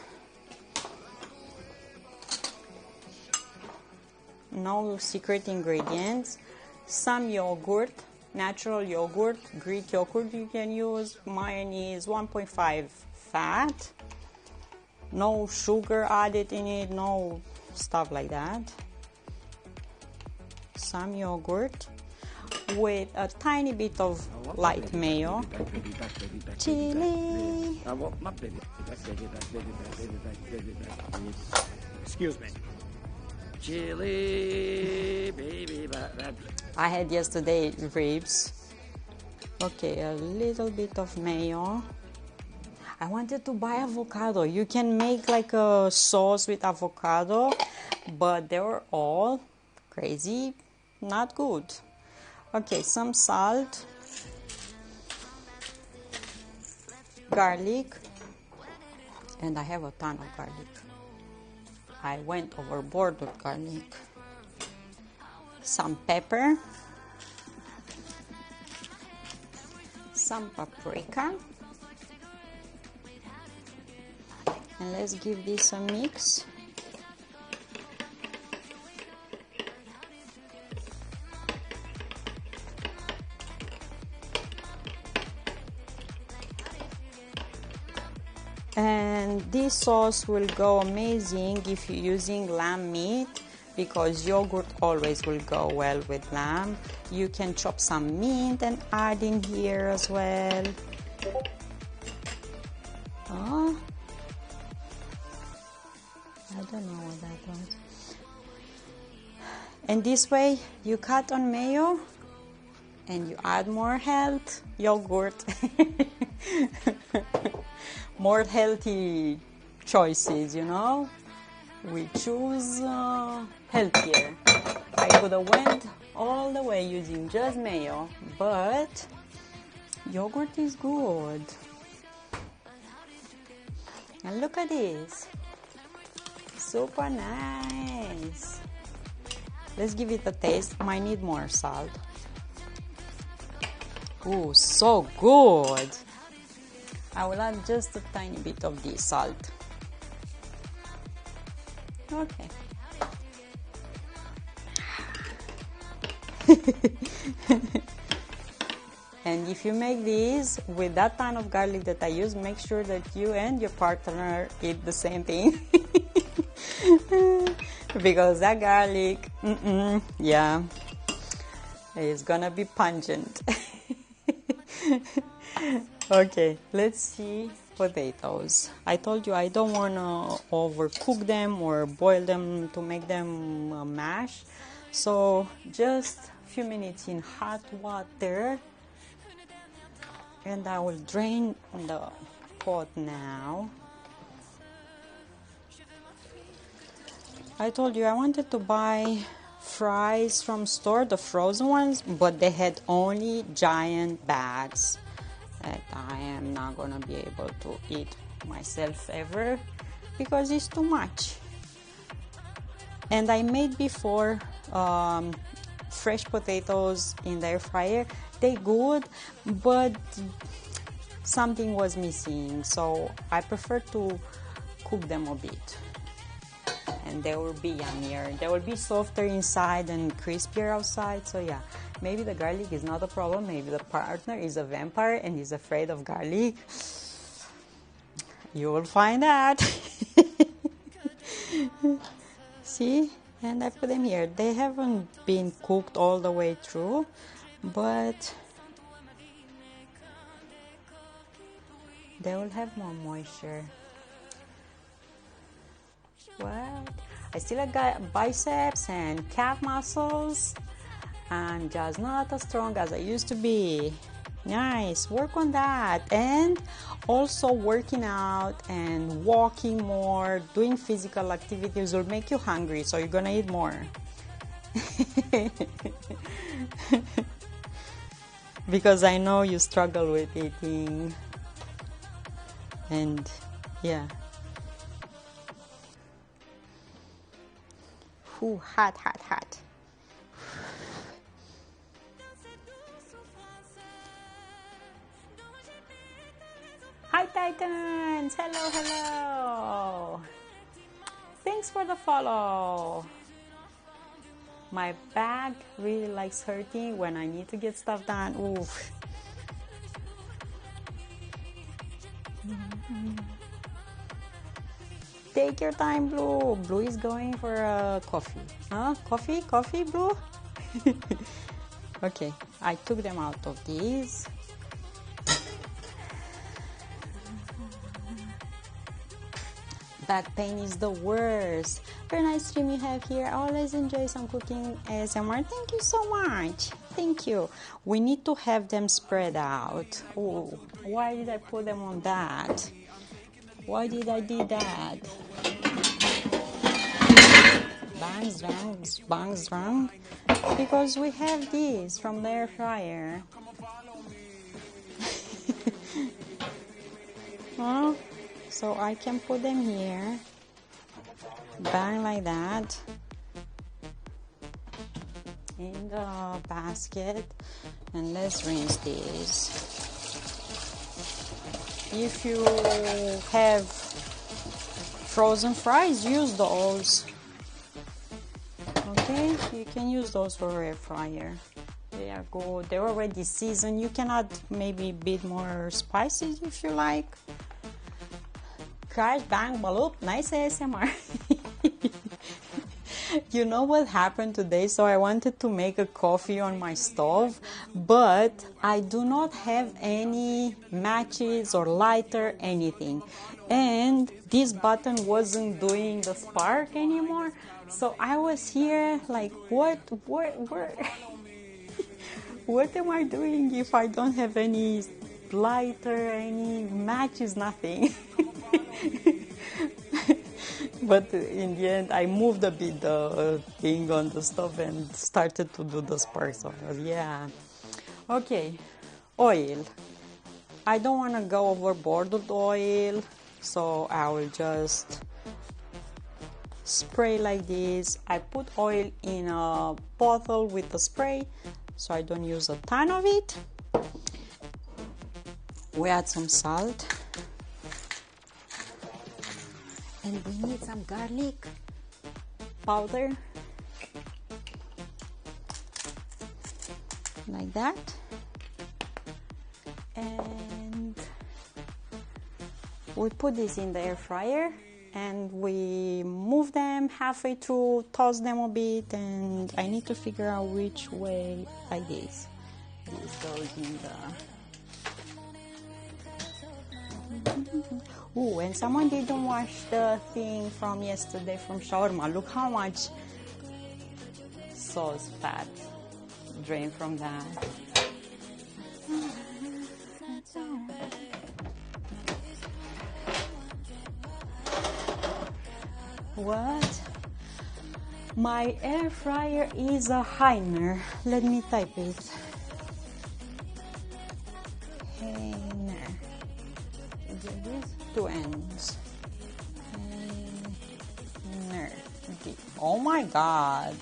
No secret ingredients. Some yogurt, natural yogurt, Greek yogurt you can use. Mine is 1.5 fat. No sugar added in it, no stuff like that. Some yogurt with a tiny bit of light mayo. Chili. Excuse me. Chili, baby. I had yesterday ribs. Okay, a little bit of mayo. I wanted to buy avocado. You can make like a sauce with avocado, but they were all crazy, not good. Okay, some salt, garlic, and I have a ton of garlic. I went overboard with garlic. Some pepper, some paprika. And let's give this a mix. And this sauce will go amazing if you're using lamb meat, because yogurt always will go well with lamb. You can chop some mint and add in here as well. Oh, I don't know what that was. And this way you cut on mayo and you add more health, yogurt. More healthy choices, you know. We choose healthier. I could have went all the way using just mayo, but yogurt is good. And look at this, super nice. Let's give it a taste. Might need more salt. Ooh, so good. I will add just a tiny bit of this salt. Okay. And if you make these with that kind of garlic that I use, make sure that you and your partner eat the same thing. Because that garlic, yeah, it's gonna be pungent. Okay, let's see potatoes. I told you I don't want to overcook them or boil them to make them mash. So just a few minutes in hot water, and I will drain the pot now. I told you I wanted to buy fries from store, the frozen ones, but they had only giant bags that I am not gonna be able to eat myself ever because it's too much. And I made before fresh potatoes in the air fryer. They good, but something was missing, so I prefer to cook them a bit, and they will be yummier. They will be softer inside and crispier outside. So yeah, maybe the garlic is not a problem. Maybe the partner is a vampire and is afraid of garlic. You will find out. See, and I put them here. They haven't been cooked all the way through, but they will have more moisture. What? I still got biceps and calf muscles, and just not as strong as I used to be. Nice, work on that. And also working out and walking more, doing physical activities will make you hungry, so you're gonna eat more. Because I know you struggle with eating. And yeah. Ooh, hot, hot, hot. Hi Titans! Hello, hello! Thanks for the follow. My back really likes hurting when I need to get stuff done. Oof. Take your time, Blue. Blue is going for a coffee. Huh? Coffee? Coffee, Blue? Okay, I took them out of these. Back pain is the worst. Very nice stream you have here. I always enjoy some cooking ASMR. Thank you so much. Thank you. We need to have them spread out. Oh, why did I put them on that? Why did I do that? Bangs, bangs, bangs, bang. Because we have these from the air fryer. Huh? So I can put them here. Bang like that. In the basket. And let's rinse these. If you have frozen fries, use those. Okay, you can use those for air fryer. They are good. They're already seasoned. You can add maybe a bit more spices if you like. Crash, bang, bloop, nice ASMR. You know what happened today? So I wanted to make a coffee on my stove, but I do not have any matches or lighter, anything. And this button wasn't doing the spark anymore. So I was here like, what, what am I doing if I don't have any lighter, any matches, nothing? But in the end, I moved a bit the thing on the stove and started to do the sparks. So yeah. Okay, oil. I don't want to go overboard with oil, so I will just spray like this. I put oil in a bottle with a spray, so I don't use a ton of it. We add some salt. And we need some garlic powder, like that. And we put this in the air fryer and we move them halfway through, toss them a bit, and I need to figure out which way, like this. This goes in the... Ooh, and someone didn't wash the thing from yesterday from shawarma. Look how much sauce fat drained from that. What? My air fryer is a Heiner. Let me type it. Heiner. Two ends. Oh my god.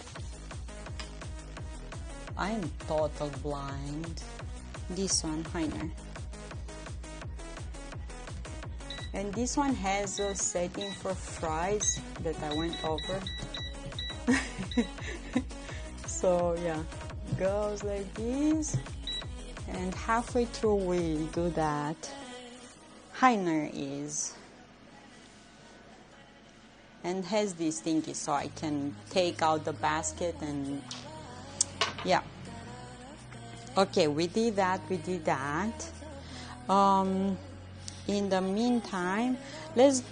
I am total blind. This one, Heiner. And this one has a setting for fries that I went over. So yeah, goes like this. And halfway through we do that. Heiner is, and has this thingy so I can take out the basket and yeah. Okay, we did that. In the meantime, let's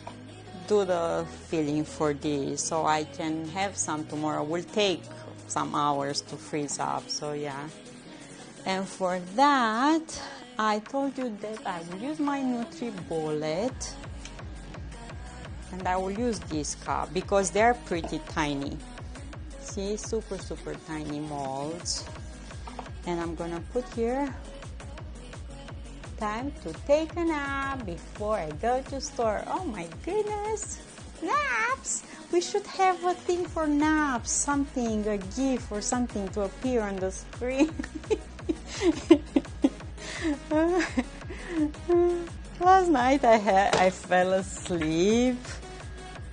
do the filling for this so I can have some tomorrow. Will take some hours to freeze up, so yeah. And for that, I told you that I will use my NutriBullet and I will use this cup because they're pretty tiny. See, super tiny molds. And I'm gonna put here, time to take a nap before I go to store. Oh my goodness, naps! We should have a thing for naps, something, a GIF or something to appear on the screen. Last night I fell asleep.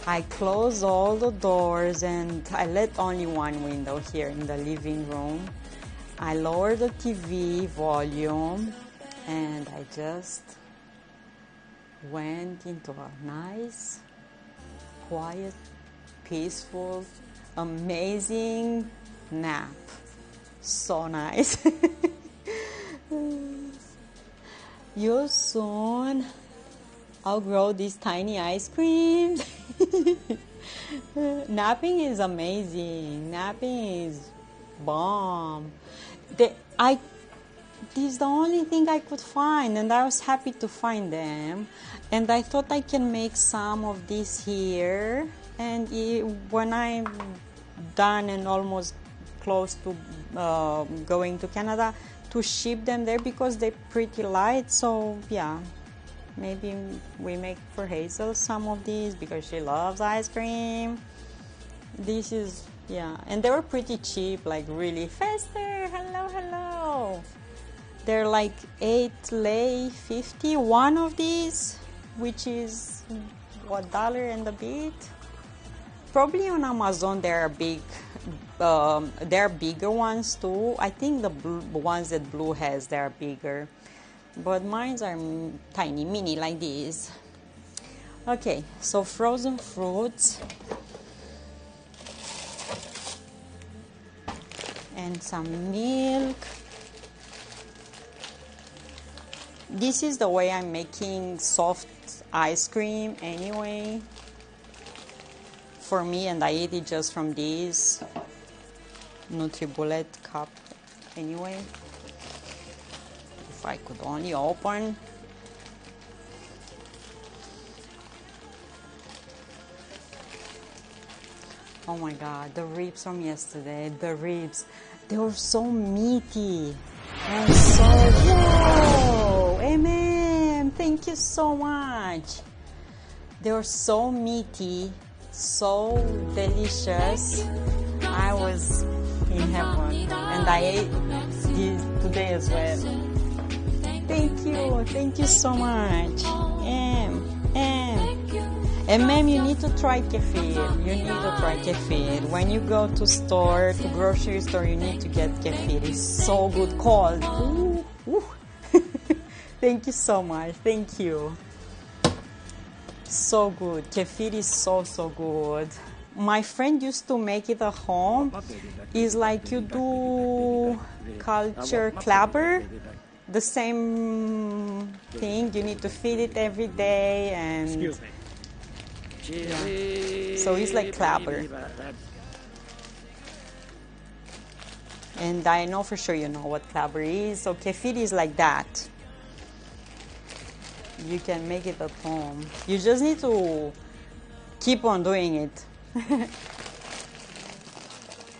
I closed all the doors and I let only one window here in the living room. I lowered the TV volume and I just went into a nice, quiet, peaceful, amazing nap. So nice. You'll soon outgrow these tiny ice creams. Napping is amazing. Napping is bomb. This is the only thing I could find, and I was happy to find them. And I thought I can make some of this here. And when I'm done and almost close to going to Canada, to ship them there because they're pretty light. So yeah, maybe we make for Hazel some of these because she loves ice cream. This is, yeah, and they were pretty cheap, like really faster. Hello. They're like 8 lei 50 one of these, which is what, $1 and a bit. Probably on Amazon there are there are bigger ones too. I think the ones that Blue has, they're bigger, but mine are tiny, mini like this. Okay, so frozen fruits and some milk. This is the way I'm making soft ice cream anyway for me, and I eat it just from this NutriBullet cup anyway. If I could only open. Oh my god, the ribs from yesterday, the ribs, they were so meaty and so, whoa, amen, thank you so much. They were so meaty, so delicious. I was in heaven, and I ate this today as well. Thank you so much. And ma'am, you need to try kefir. You need to try kefir. When you go to grocery store, you need to get kefir. It's so good, cold. Ooh, ooh. Thank you so much. Thank you. So good. Kefir is so good. My friend used to make it at home. It's like you do culture clabber. The same thing. You need to feed it every day and. Excuse me. Yeah. So it's like clabber. And I know for sure you know what clabber is. So kefir is like that. You can make it at home. You just need to keep on doing it.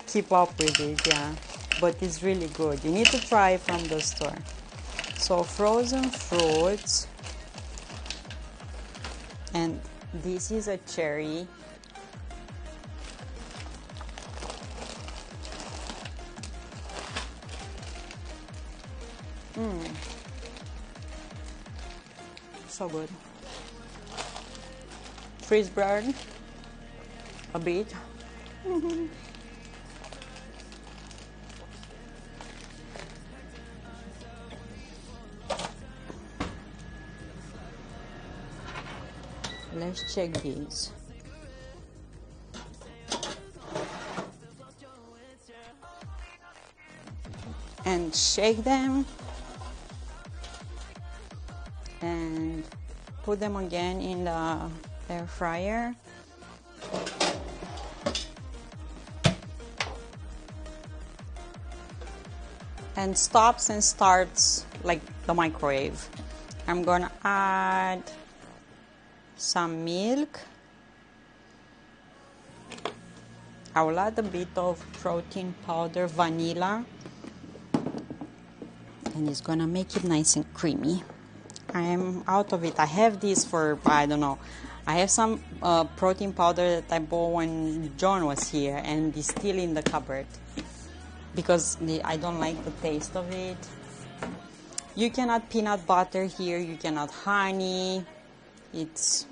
Keep up with it, yeah. But it's really good. You need to try it from the store. So frozen fruits. And this is a cherry. So good. Freeze bread. A bit. Let's check these. And shake them and put them again in the air fryer. And stops and starts like the microwave. I'm gonna add some milk. I will add a bit of protein powder, vanilla, and it's gonna make it nice and creamy. I am out of it. I have this for, I don't know, I have some protein powder that I bought when John was here, and it's still in the cupboard because I don't like the taste of it. You can add peanut butter here, you can add honey, it's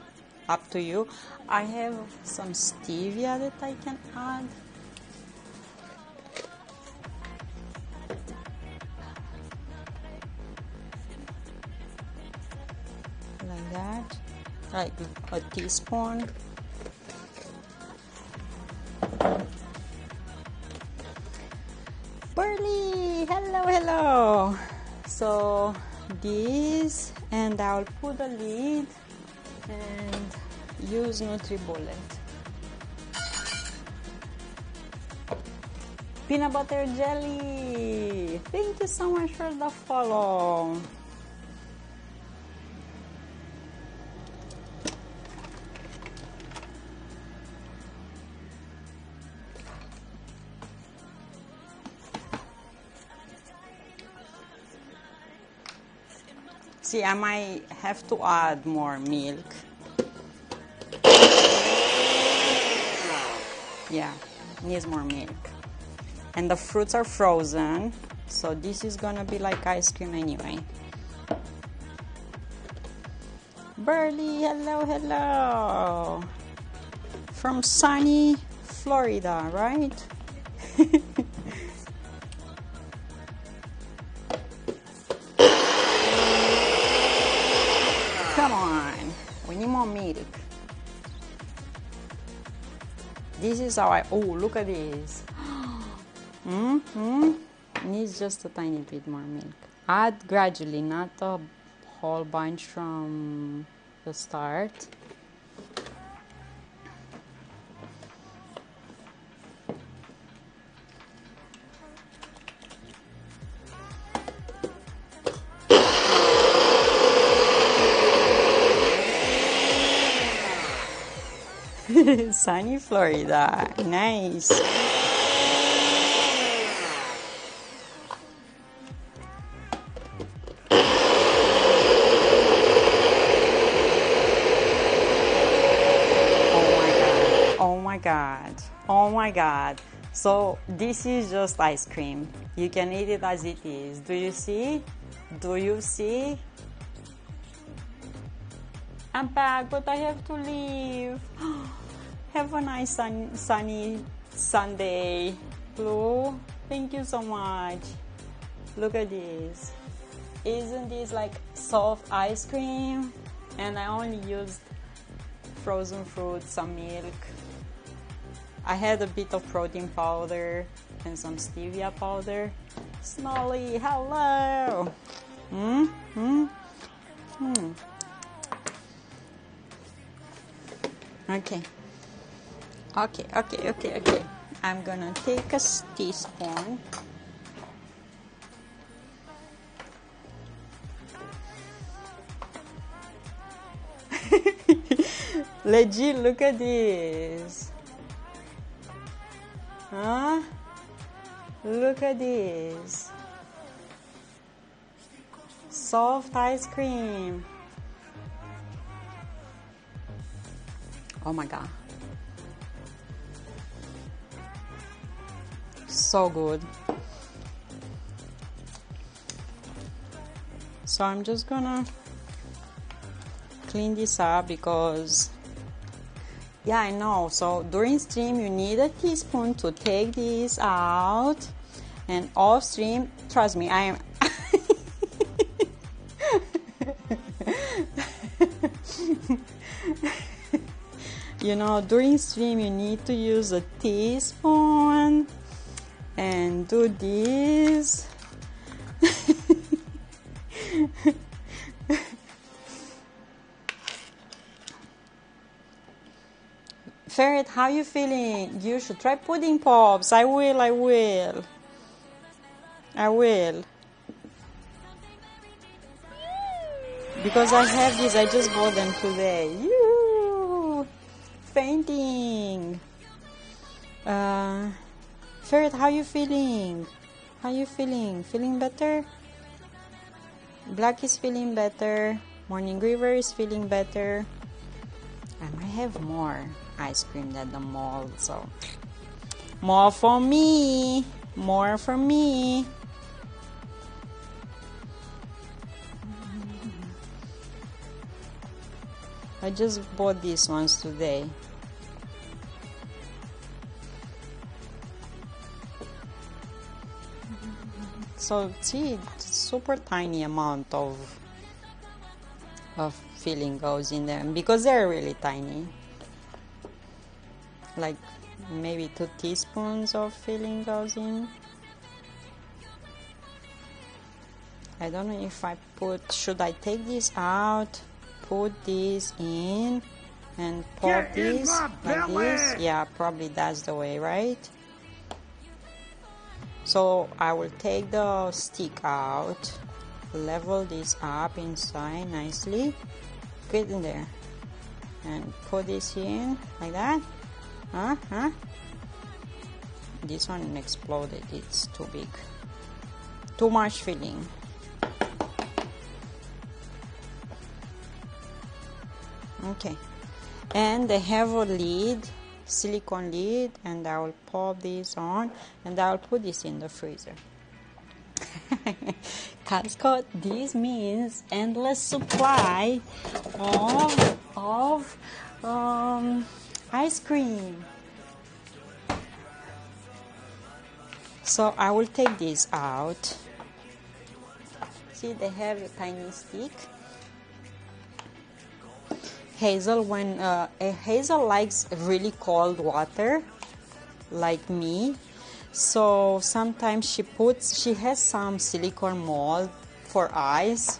up to you. I have some stevia that I can add. Like that, like a teaspoon. Burley, hello. So this, and I'll put a lid and use NutriBullet. Peanut butter jelly. Thank you so much for the follow. See, I might have to add more milk. Yeah, needs more milk. And the fruits are frozen, so this is gonna be like ice cream anyway. Burley, hello. From sunny Florida, right? Come on, we need more milk. This is how I, oh, look at this. Needs just a tiny bit more milk. Add gradually, not a whole bunch from the start. Sunny Florida, nice. Oh my god, oh my god. So this is just ice cream. You can eat it as it is. Do you see? Do you see? I'm back, but I have to leave. Have a nice sunny Sunday, Blue. Thank you so much. Look at this. Isn't this like soft ice cream? And I only used frozen fruit, some milk. I had a bit of protein powder and some stevia powder. Snolly, hello. Okay. Okay. I'm gonna take a teaspoon. Legit, look at this. Huh? Look at this. Soft ice cream. Oh my god. So good. So I'm just gonna clean this up because, yeah, I know. So during stream you need a teaspoon to take this out, and off stream, trust me, I am you know, during stream you need to use a teaspoon and do this. Ferret, how you feeling? You should try pudding pops. I will. Because I have these, I just bought them today. Yoo! Fainting. Ferret, how you feeling? Feeling better? Black is feeling better. Morning River is feeling better. I might have more ice cream at the mall, so more for me. I just bought these ones today. So see, super tiny amount of filling goes in them because they're really tiny. Like maybe 2 teaspoons of filling goes in. I don't know if I should I take this out, put this in, and pop this like this? Yeah, probably that's the way, right? So I will take the stick out, level this up inside nicely, get in there, and put this in like that. This one exploded, it's too big, too much filling. Okay, and they have a lid, silicone lid, and I will pop this on and I will put this in the freezer. Cascot, this means endless supply of ice cream. So I will take this out. See, they have a tiny stick. Hazel, when Hazel likes really cold water, like me. So sometimes she has some silicone mold for eyes,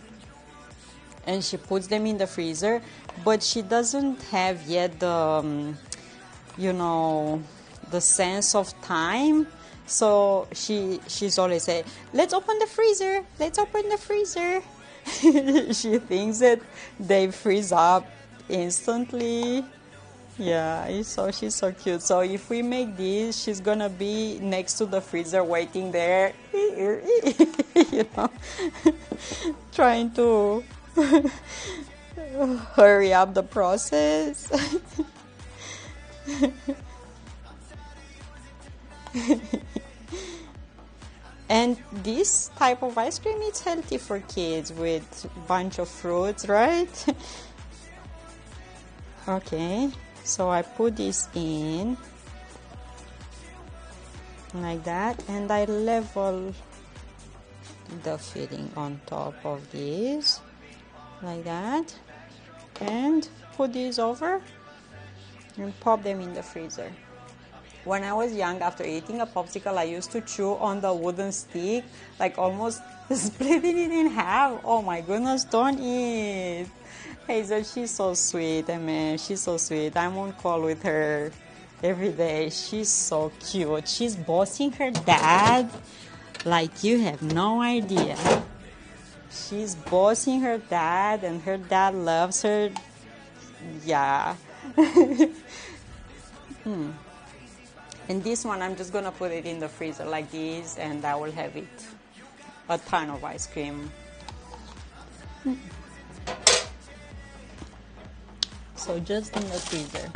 and she puts them in the freezer, but she doesn't have yet the, the sense of time. So she's always say, let's open the freezer, let's open the freezer. She thinks that they freeze up instantly. Yeah, so she's so cute. So if we make this, she's gonna be next to the freezer waiting there, trying to hurry up the process. And this type of ice cream is healthy for kids with a bunch of fruits, right? Okay, so I put this in like that, and I level the filling on top of this like that, and put these over and pop them in the freezer. When I was young, after eating a popsicle, I used to chew on the wooden stick, like almost splitting it in half. Oh my goodness, don't eat. Hazel, she's so sweet, man, she's so sweet. I'm on call with her every day. She's so cute. She's bossing her dad like you have no idea. She's bossing her dad, and her dad loves her. Yeah. And this one, I'm just gonna put it in the freezer like this, and I will have it a ton of ice cream. So just in the freezer.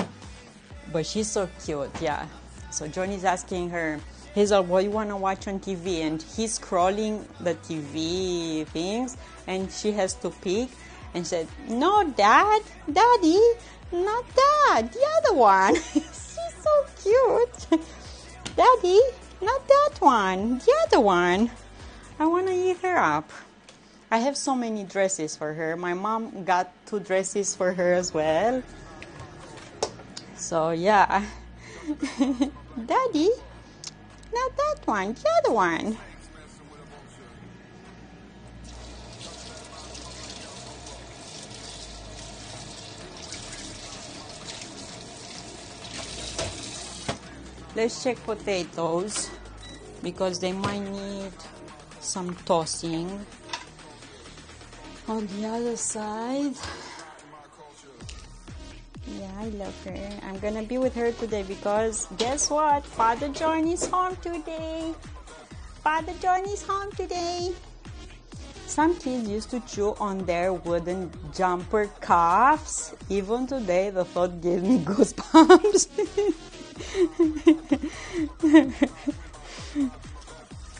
But she's so cute, yeah. So Johnny's asking her, Hazel, what do you want to watch on TV? And he's scrolling the TV things, and she has to pick. And she said, no, Daddy, not that, the other one. She's so cute. Daddy, not that one, the other one. I want to eat her up. I have so many dresses for her. My mom got 2 dresses for her as well. So yeah. Daddy, not that one, the other one. Let's check potatoes because they might need some tossing. On the other side, yeah, I love her. I'm gonna be with her today because guess what? Father John is home today. Father John is home today. Some kids used to chew on their wooden jumper cuffs. Even today, the thought gave me goosebumps.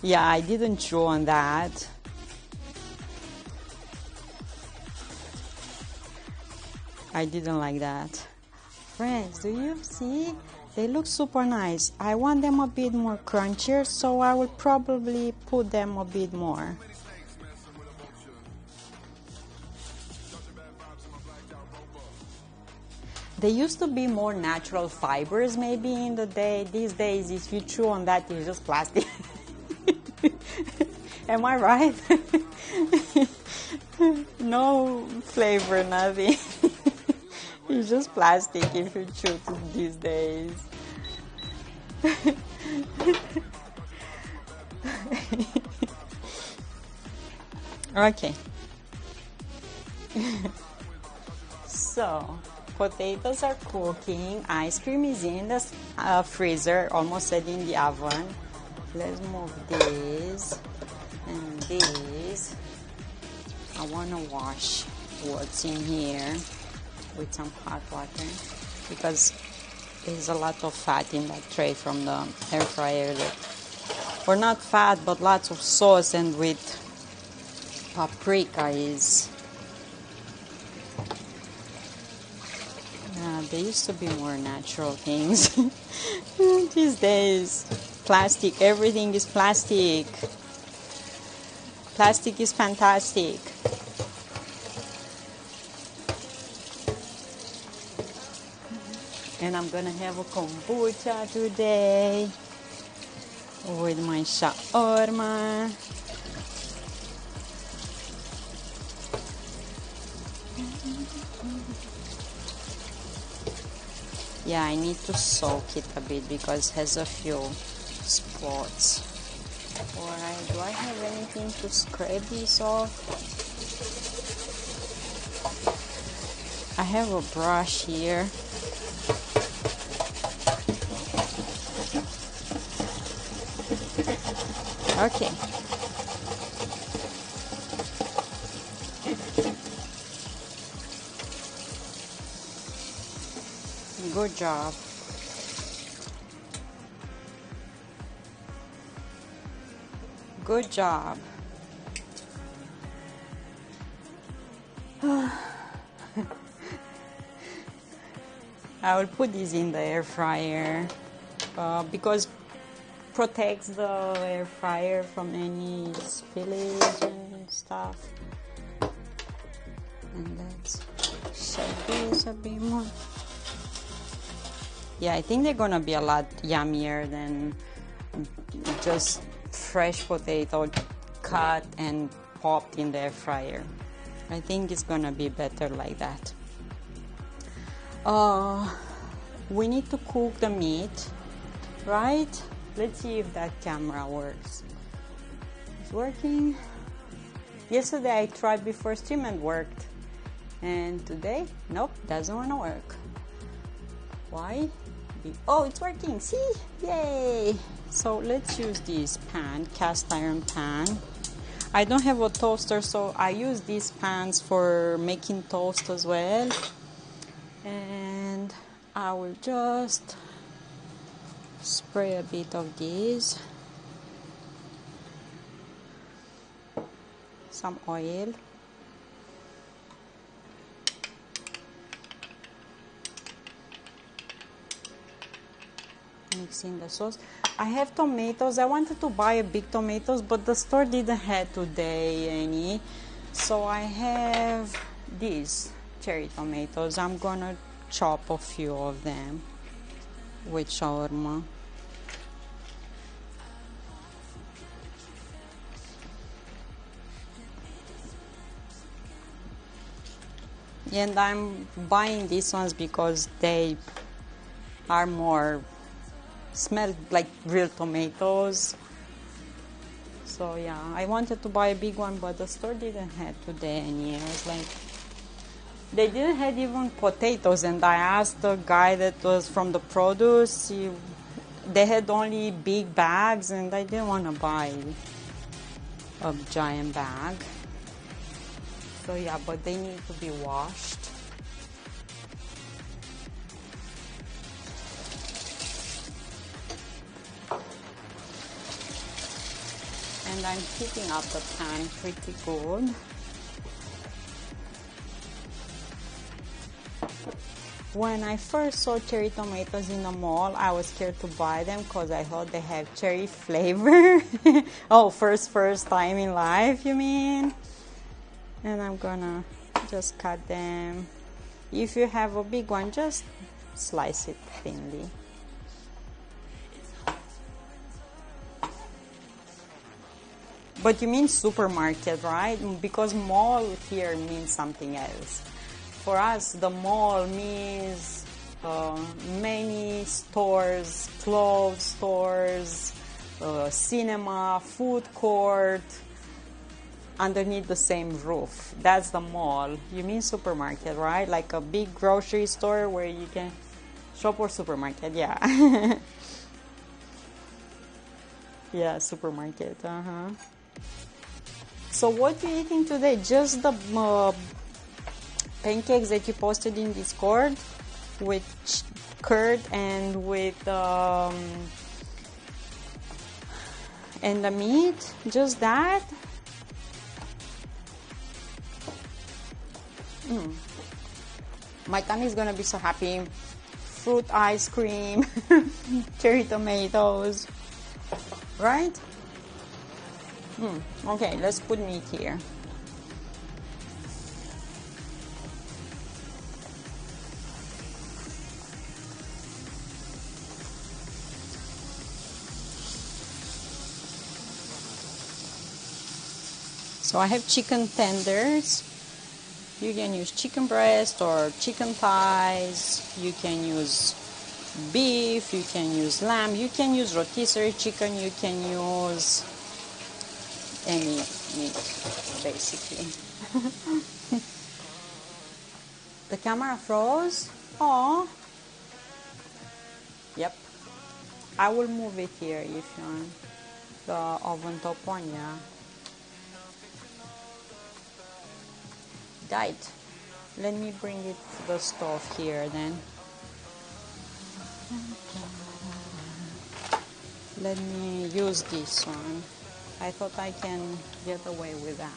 Yeah, I didn't chew on that. I didn't like that. Friends, do you see? They look super nice. I want them a bit more crunchier, so I will probably put them a bit more. They used to be more natural fibers maybe in the day. These days, if you chew on that, it's just plastic. Am I right? No flavor, nothing. It's just plastic if you chew these days. Okay. So, potatoes are cooking. Ice cream is in the freezer, almost set in the oven. Let's move this and this. I want to wash what's in here with some hot water because there's a lot of fat in that tray from the air fryer. Or not fat, but lots of sauce, and with paprika is... There used to be more natural things. These days, plastic, everything is plastic. Plastic is fantastic. And I'm gonna have a kombucha today with my shawarma. Yeah, I need to soak it a bit because it has a few spots. Alright, do I have anything to scrape this off? I have a brush here. Okay. Good job. Good job. I will put this in the air fryer because protects the air fryer from any spillage and stuff. And let's shake this a bit more. Yeah, I think they're gonna be a lot yummier than just fresh potato cut and popped in the air fryer. I think it's gonna be better like that. We need to cook the meat, right? Let's see if that camera works. It's working. Yesterday I tried before stream and worked. And today, nope, doesn't wanna work. Why? Oh, it's working, see? Yay! So let's use this pan, cast iron pan. I don't have a toaster, so I use these pans for making toast as well. And I will just spray a bit of this. Some oil. Mixing the sauce. I have tomatoes. I wanted to buy a big tomatoes, but the store didn't have today any. So I have these cherry tomatoes. I'm gonna chop a few of them with shawarma. And I'm buying these ones because they are more, smell like real tomatoes. So yeah, I wanted to buy a big one, but the store didn't have today any. I was like, they didn't have even potatoes, and I asked the guy that was from the produce, they had only big bags, and I didn't want to buy a giant bag. So yeah, but they need to be washed. And I'm heating up the pan pretty good. When I first saw cherry tomatoes in the mall, I was scared to buy them because I thought they have cherry flavor. Oh, first time in life, you mean? And I'm gonna just cut them. If you have a big one, just slice it thinly. But you mean supermarket, right? Because mall here means something else. For us, the mall means many stores, clothes stores, cinema, food court, underneath the same roof. That's the mall. You mean supermarket, right? Like a big grocery store where you can shop, or supermarket, yeah. Yeah, supermarket, So what are you eating today? Just the pancakes that you posted in Discord with curd and with and the meat? Just that? My tummy is gonna be so happy. Fruit ice cream, cherry tomatoes, right? Okay, let's put meat here. So I have chicken tenders. You can use chicken breast or chicken thighs. You can use beef, you can use lamb, you can use rotisserie chicken, you can use any meat, basically. The camera froze. Oh. Yep. I will move it here if you want. The oven top one, yeah. Died. Let me bring it to the stove here then. Let me use this one. I thought I can get away with that.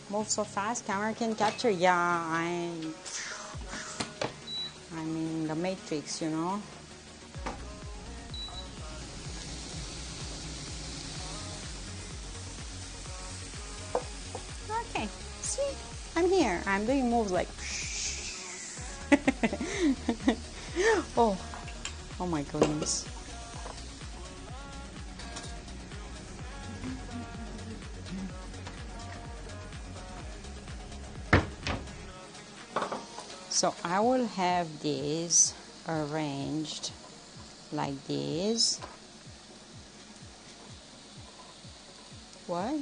Move so fast, camera can capture. Yeah, I'm in the Matrix, you know. Okay, see, I'm here. I'm doing moves like. oh my goodness. So I will have this arranged like this. What?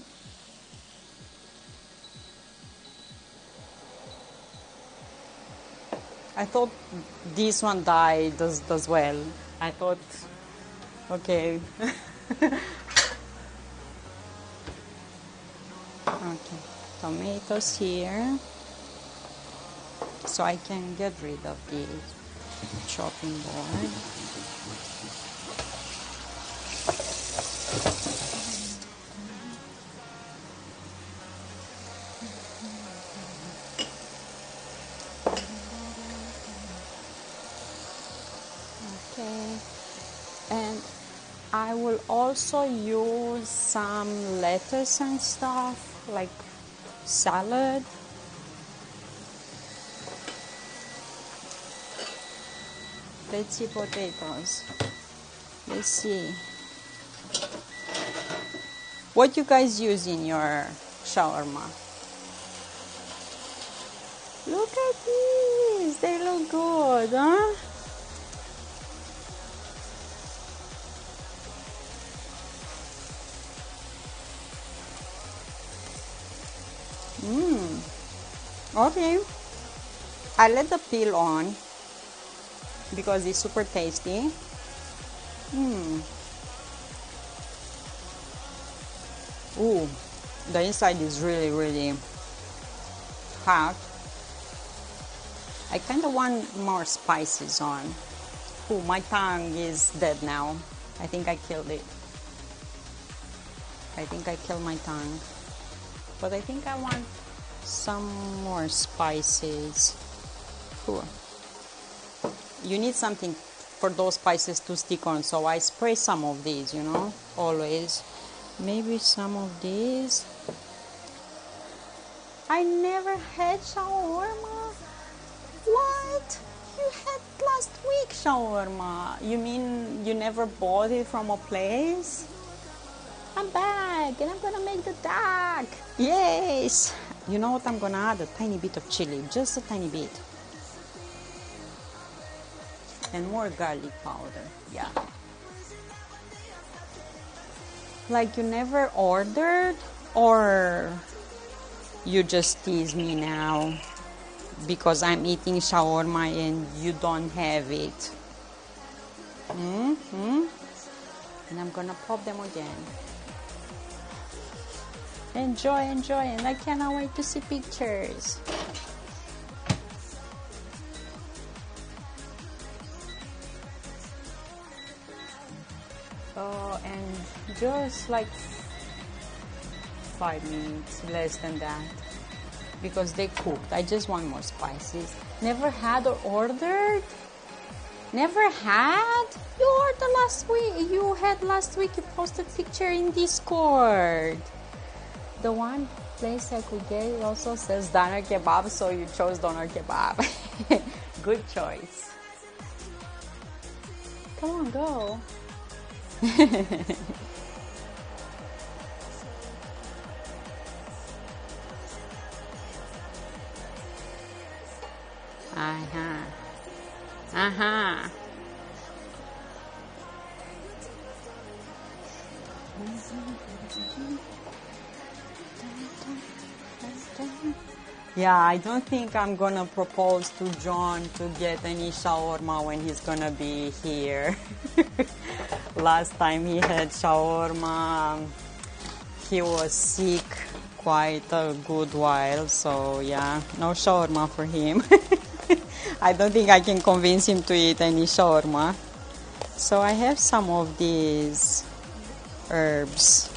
I thought this one died as well. I thought, okay. Okay, tomatoes here. So I can get rid of the chopping board. Okay, and I will also use some lettuce and stuff, like salad. Let's see potatoes. Let's see. What you guys use in your shawarma? Look at these. They look good, huh? Okay. I let the peel on because it's super tasty. Ooh, the inside is really hot. I kind of want more spices on. Ooh, my tongue is dead now. I think I killed it. I think I killed my tongue. But I think I want some more spices. Ooh. You need something for those spices to stick on, so I spray some of these, you know, always. Maybe some of these. I never had shawarma. What? You had last week shawarma. You mean you never bought it from a place? I'm back and I'm gonna make the duck. Yes. You know what? I'm gonna add a tiny bit of chili, just a tiny bit. And more garlic powder, yeah. Like you never ordered, or you just tease me now because I'm eating shawarma and you don't have it? And I'm gonna pop them again. Enjoy, and I cannot wait to see pictures. And just like 5 minutes, less than that, because they cooked. I just want more spices. Never had or ordered? Never had? You ordered last week. You had last week. You posted picture in Discord. The one place I could get also says doner kebab, so you chose doner kebab. Good choice. Come on, go. Uh-huh. Uh-huh. Yeah, I don't think I'm gonna propose to John to get any shawarma when he's gonna be here. Last time he had shawarma, he was sick quite a good while, so yeah, no shawarma for him. I don't think I can convince him to eat any shawarma. So I have some of these herbs,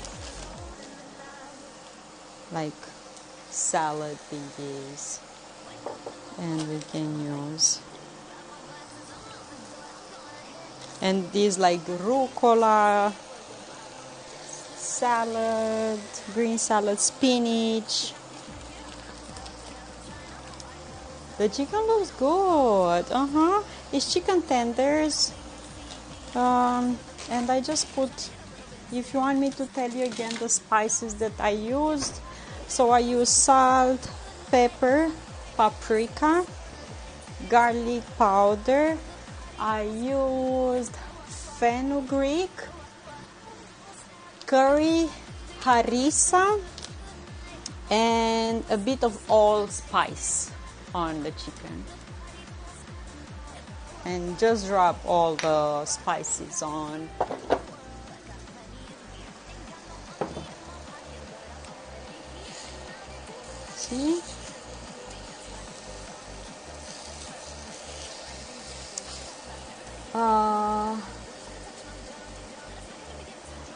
like salad thingies, and we can use. And these like rucola salad, green salad, spinach. The chicken looks good. It's chicken tenders. And I just put, if you want me to tell you again the spices that I used. So I used salt, pepper, paprika, garlic powder. I used fenugreek, curry, harissa, and a bit of allspice on the chicken. And just drop all the spices on. See?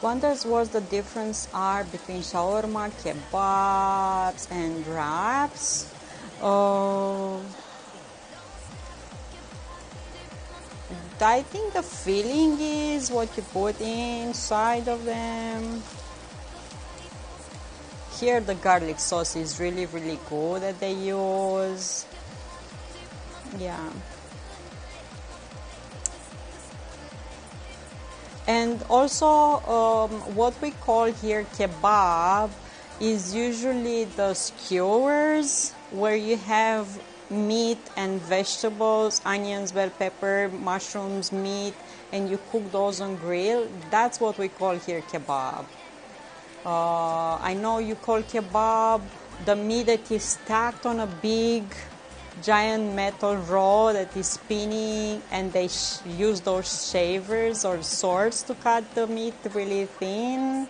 Wonders what the difference are between shawarma, kebabs, and wraps. I think the filling is what you put inside of them. Here the garlic sauce is really good that they use. Yeah. And also what we call here kebab is usually the skewers where you have meat and vegetables, onions, bell pepper, mushrooms, meat, and you cook those on grill. That's what we call here kebab. I know you call kebab the meat that is stacked on a big giant metal rod that is spinning, and they use those shavers or swords to cut the meat really thin.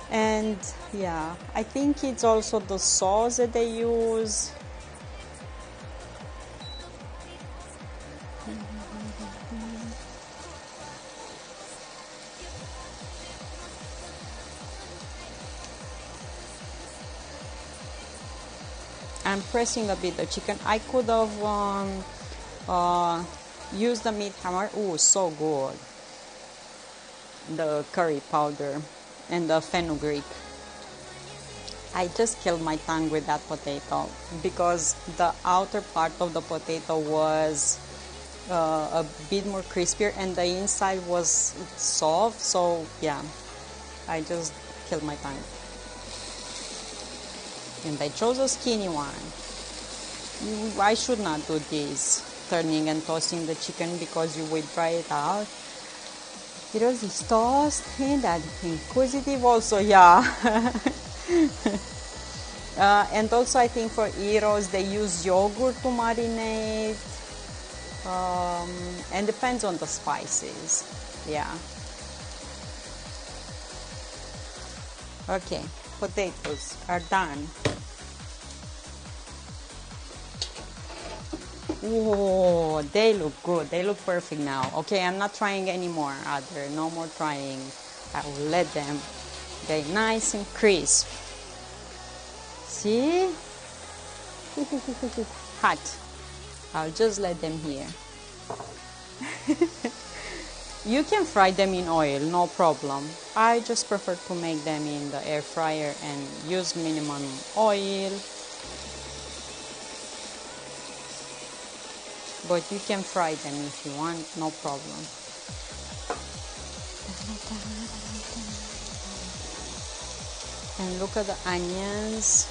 And yeah, I think it's also the sauce that they use. I'm pressing a bit the chicken. I could have used the meat hammer. Oh, so good. The curry powder and the fenugreek. I just killed my tongue with that potato because the outer part of the potato was a bit more crispier and the inside was soft. So yeah, I just killed my tongue. And I chose a skinny one. I should not do this, turning and tossing the chicken, because you will dry it out. Heroes is tossed and that inquisitive also, yeah. And also I think for heroes they use yogurt to marinate. And depends on the spices, yeah. Okay, potatoes are done. Oh, they look good. They look perfect now. Okay, I'm not trying anymore. No more trying. I will let them get nice and crisp. See? Hot. I'll just let them here. You can fry them in oil, no problem. I just prefer to make them in the air fryer and use minimum oil. But you can fry them if you want, no problem. And look at the onions.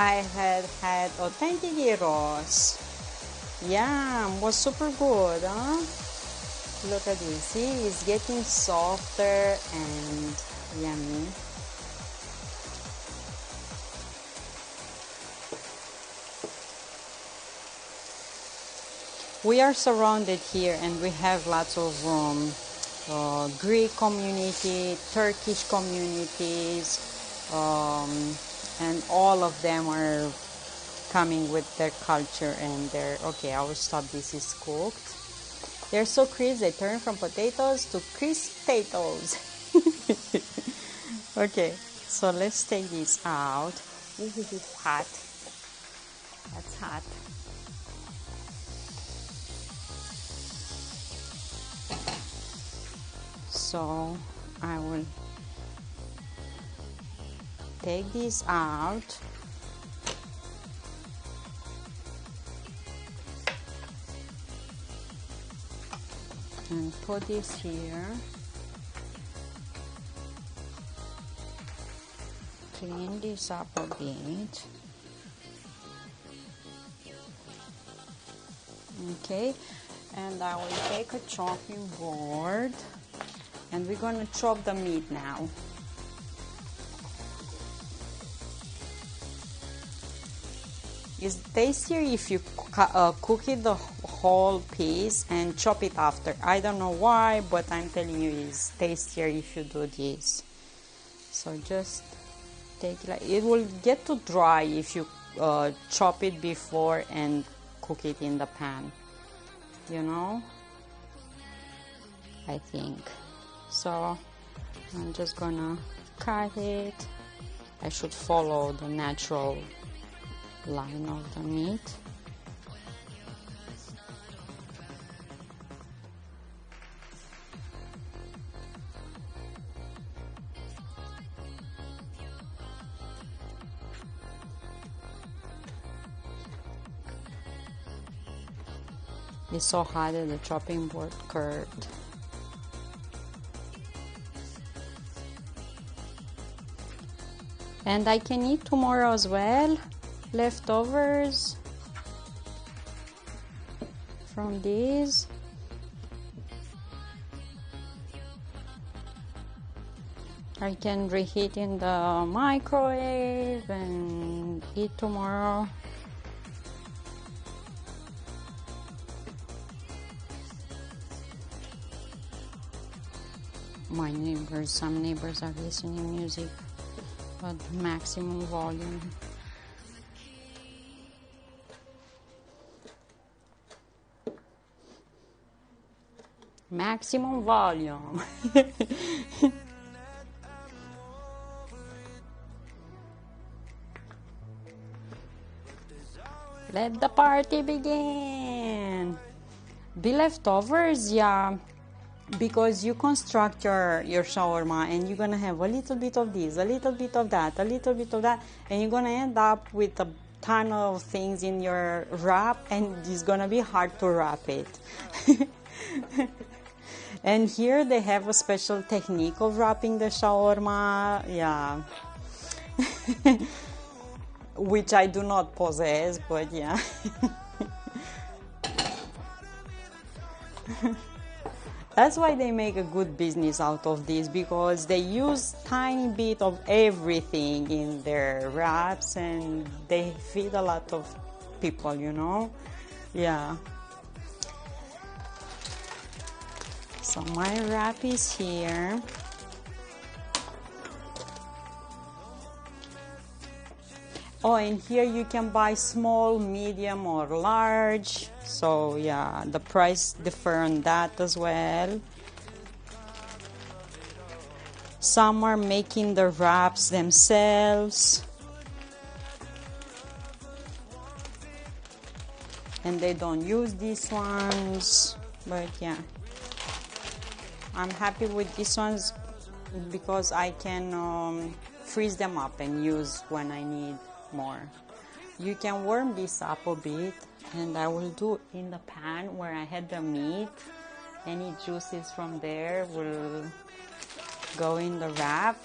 I had authentic gyros. Yeah, was super good, huh? Look at this. See, it's getting softer and yummy. We are surrounded here and we have lots of Greek community, Turkish communities, and all of them are coming with their culture and their... Okay, I will stop. This is cooked. They're so crisp, they turn from potatoes to crisp potatoes. Okay, so let's take this out. Ooh, hot. That's hot. So I will take this out. And put this here. Clean this up a bit. Okay, and I will take a chopping board and we're gonna chop the meat now. It's tastier if you cook it the whole piece and chop it after. I don't know why, but I'm telling you it's tastier if you do this. So just take it like... It will get too dry if you chop it before and cook it in the pan, you know, I think. So I'm just gonna cut it. I should follow the natural line of the meat. It's so hot that the chopping board curved. And I can eat tomorrow as well. Leftovers from these. I can reheat in the microwave and eat tomorrow. My neighbors, some neighbors are listening music at maximum volume. Maximum volume. Let the party begin. The leftovers, yeah, because you construct your shawarma and you're gonna have a little bit of this, a little bit of that, a little bit of that, and you're gonna end up with a ton of things in your wrap and it's gonna be hard to wrap it. And here they have a special technique of wrapping the shawarma, yeah. Which I do not possess, but yeah. That's why they make a good business out of this, because they use tiny bit of everything in their wraps and they feed a lot of people, you know? Yeah. So my wrap is here. Oh, and here you can buy small, medium, or large. So yeah, the price differ on that as well. Some are making the wraps themselves. And they don't use these ones. But yeah, I'm happy with these ones because I can freeze them up and use when I need more. You can warm this up a bit, and I will do in the pan where I had the meat. Any juices from there will go in the wrap.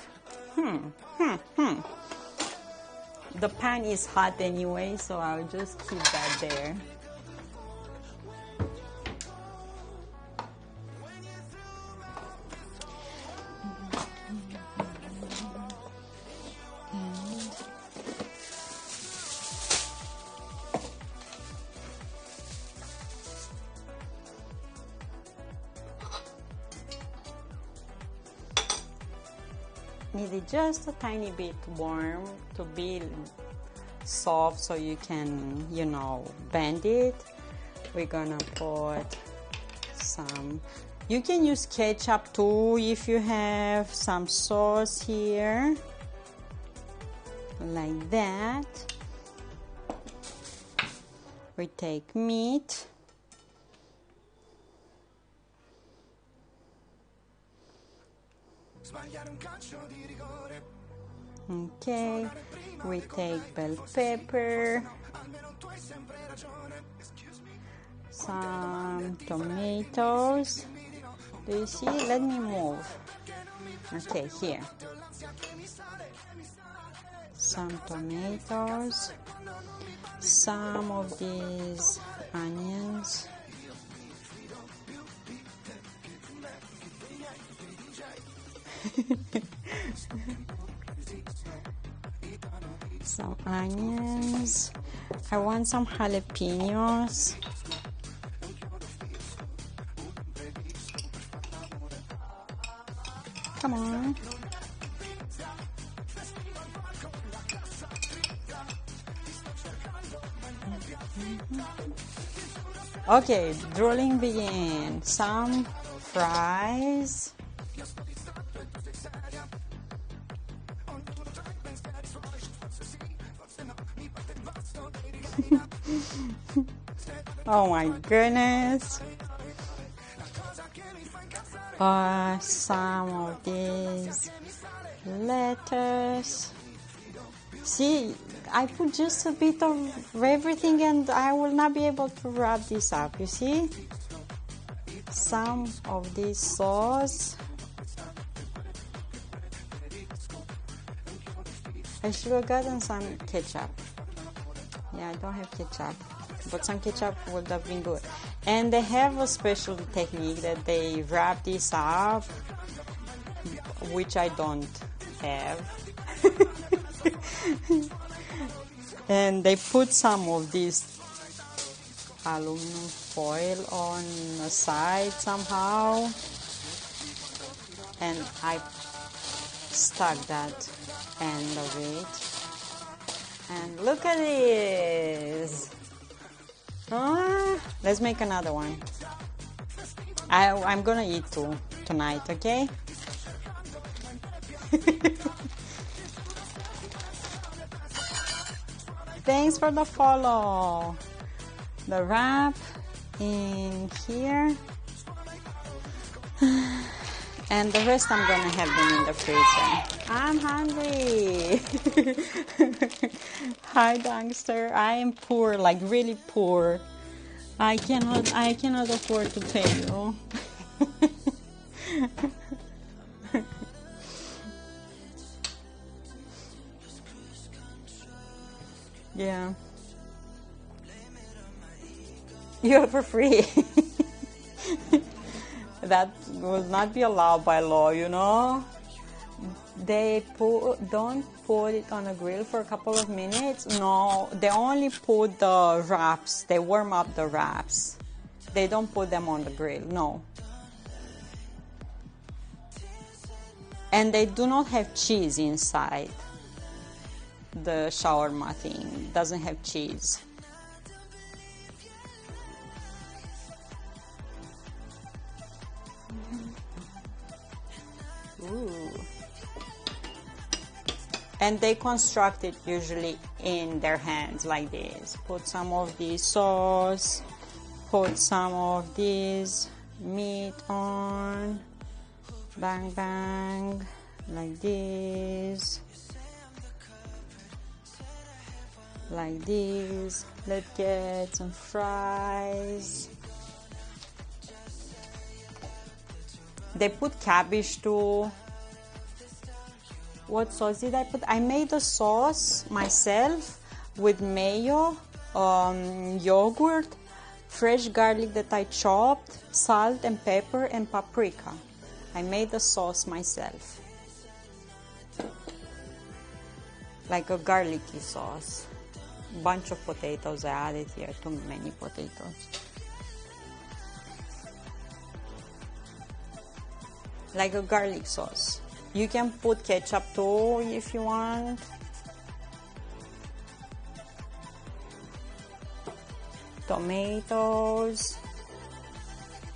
the pan is hot anyway, so I'll just keep that there. Need it just a tiny bit warm to be soft so you can, you know, bend it. We're gonna put some, you can use ketchup too if you have some sauce here, like that. We take meat. Okay, we take bell pepper, some tomatoes. Do you see? Let me move. Okay, here. Some tomatoes, some of these onions. Some onions. I want some jalapenos. Come on. Okay, drooling begin. Some fries. Oh my goodness. Some of these lettuce. See, I put just a bit of everything and I will not be able to wrap this up, you see? Some of this sauce. I should have gotten some ketchup. Yeah, I don't have ketchup, but some ketchup would have been good. And they have a special technique that they wrap this up, which I don't have. And they put some of this aluminum foil on the side somehow, and I stuck that end of it. And look at this. Let's make another one. I'm gonna eat two tonight, okay? Thanks for the follow. The wrap in here. And the rest I'm gonna have them in the freezer. I'm hungry. Hi, Dangster. I am poor, like really poor. I cannot afford to pay you. Yeah. You're for free. That will not be allowed by law, you know. They don't put it on a grill for a couple of minutes. No, they only put the wraps. They warm up the wraps. They don't put them on the grill. No. And they do not have cheese inside. The shawarma thing doesn't have cheese. Ooh. And they construct it usually in their hands like this. Put some of this sauce, put some of this meat on, bang bang, like this, like this. Let's get some fries. They put cabbage too. What sauce did I put? I made a sauce myself with mayo, yogurt, fresh garlic that I chopped, salt and pepper and paprika. I made the sauce myself, like a garlicky sauce. Bunch of potatoes I added here, too many potatoes. Like a garlic sauce. You can put ketchup too if you want. Tomatoes,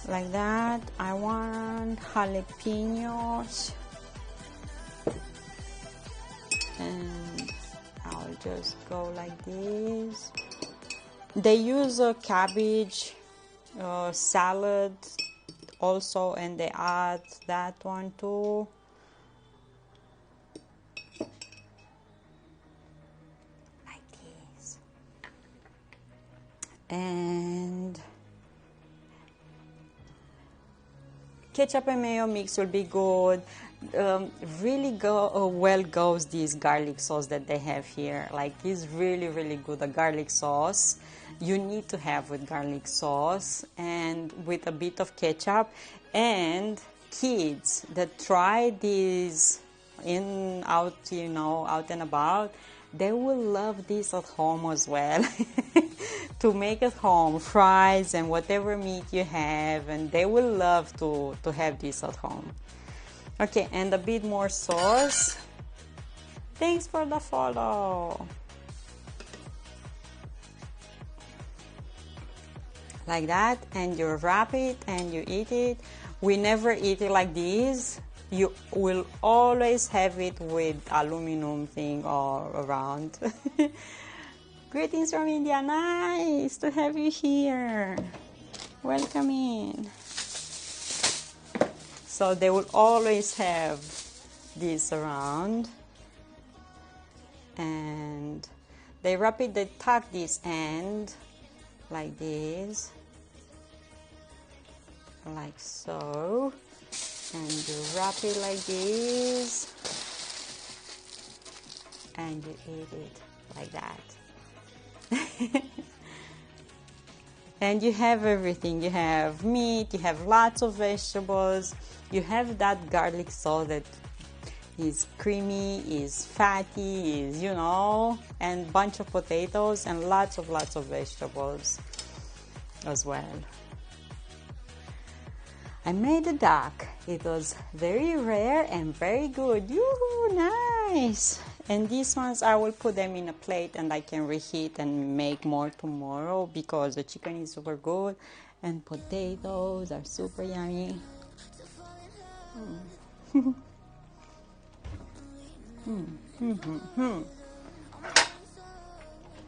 like that. I want jalapenos, and I'll just go like this. They use a cabbage salad also, and they add that one too. Like this. And ketchup and mayo mix will be good. Really well goes this garlic sauce that they have here. Like, it's really good. The garlic sauce you need to have with garlic sauce and with a bit of ketchup. And kids that try this out and about, they will love this at home as well. To make at home fries and whatever meat you have, and they will love to have this at home. Okay, and a bit more sauce. Thanks for the follow. Like that, and you wrap it and you eat it. We never eat it like this. You will always have it with aluminum thing all around. Greetings from India. Nice to have you here. Welcome in. So they will always have this around. And they wrap it, they tuck this end like this. Like so. And you wrap it like this. And you eat it like that. And you have everything. You have meat, you have lots of vegetables, you have that garlic sauce that is creamy, is fatty, is, and bunch of potatoes and lots of vegetables as well. I made a duck. It was very rare and very good. Yoo-hoo, nice! And these ones, I will put them in a plate and I can reheat and make more tomorrow because the chicken is super good and potatoes are super yummy.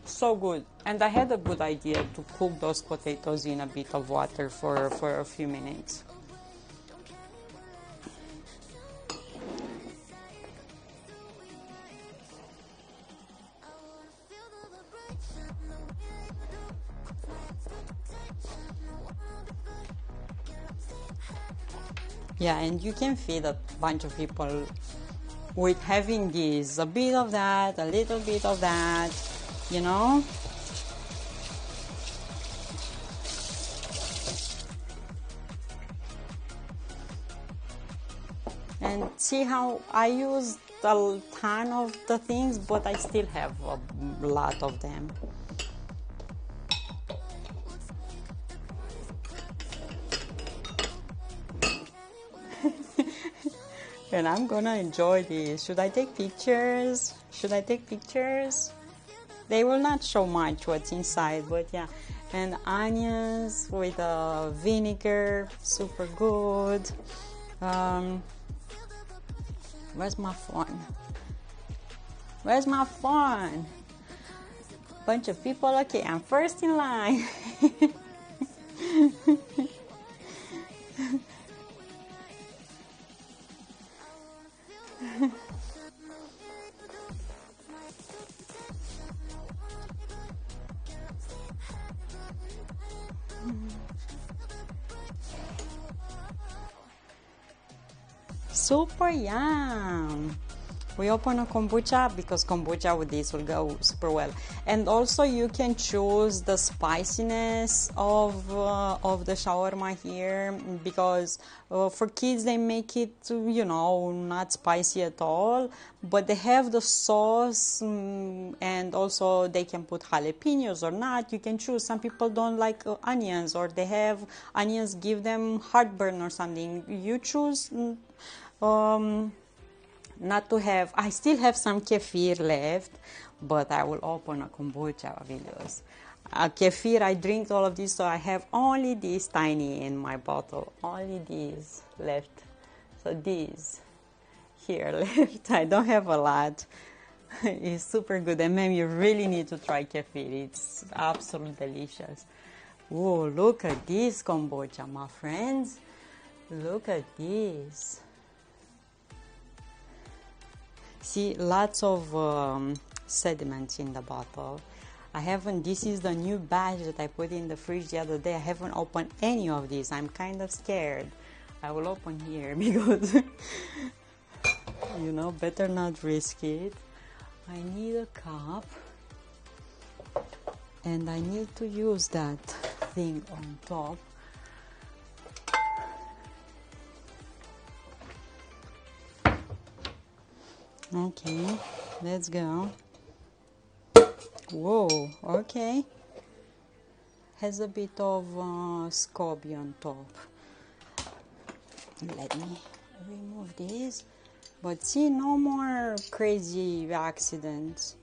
So good. And I had a good idea to cook those potatoes in a bit of water for a few minutes. Yeah, and you can feed a bunch of people with having this, a bit of that, a little bit of that, And see how I used a ton of the things, but I still have a lot of them. And I'm gonna enjoy this. Should I take pictures? They will not show much what's inside, but yeah. And onions with vinegar, super good. Where's my phone? Bunch of people. Okay, I'm first in line. Super yum. We open a kombucha because kombucha with this will go super well. And also you can choose the spiciness of the shawarma here, because for kids they make it, not spicy at all, but they have the sauce, and also they can put jalapenos or not. You can choose. Some people don't like onions, or they have onions give them heartburn or something. You choose. Not to have, I still have some kefir left, but I will open a kombucha videos. Kefir, I drink all of this, so I have only this tiny in my bottle, only these left. So these here left, I don't have a lot. It's super good, and ma'am, you really need to try kefir. It's absolutely delicious. Oh, look at this kombucha, my friends. Look at this. See, lots of sediments in the bottle. This is the new batch that I put in the fridge the other day. I haven't opened any of these. I'm kind of scared. I will open here because, better not risk it. I need a cup. And I need to use that thing on top. Okay, let's go. Whoa, okay. Has a bit of SCOBY on top. Let me remove this. But see, no more crazy accidents.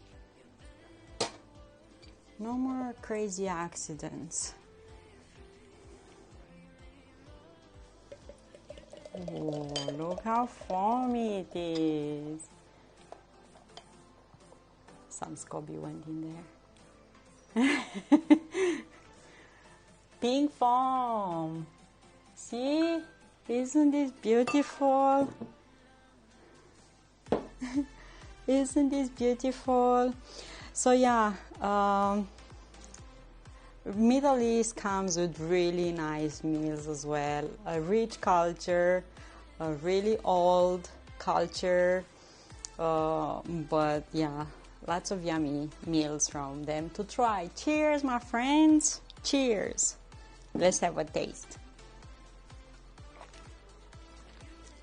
No more crazy accidents. Oh, look how foamy it is. Some SCOBY went in there. Pink foam. See? Isn't this beautiful? Isn't this beautiful? So yeah, Middle East comes with really nice meals as well. A rich culture, a really old culture, but yeah, lots of yummy meals from them to try. Cheers, my friends. Cheers. Let's have a taste.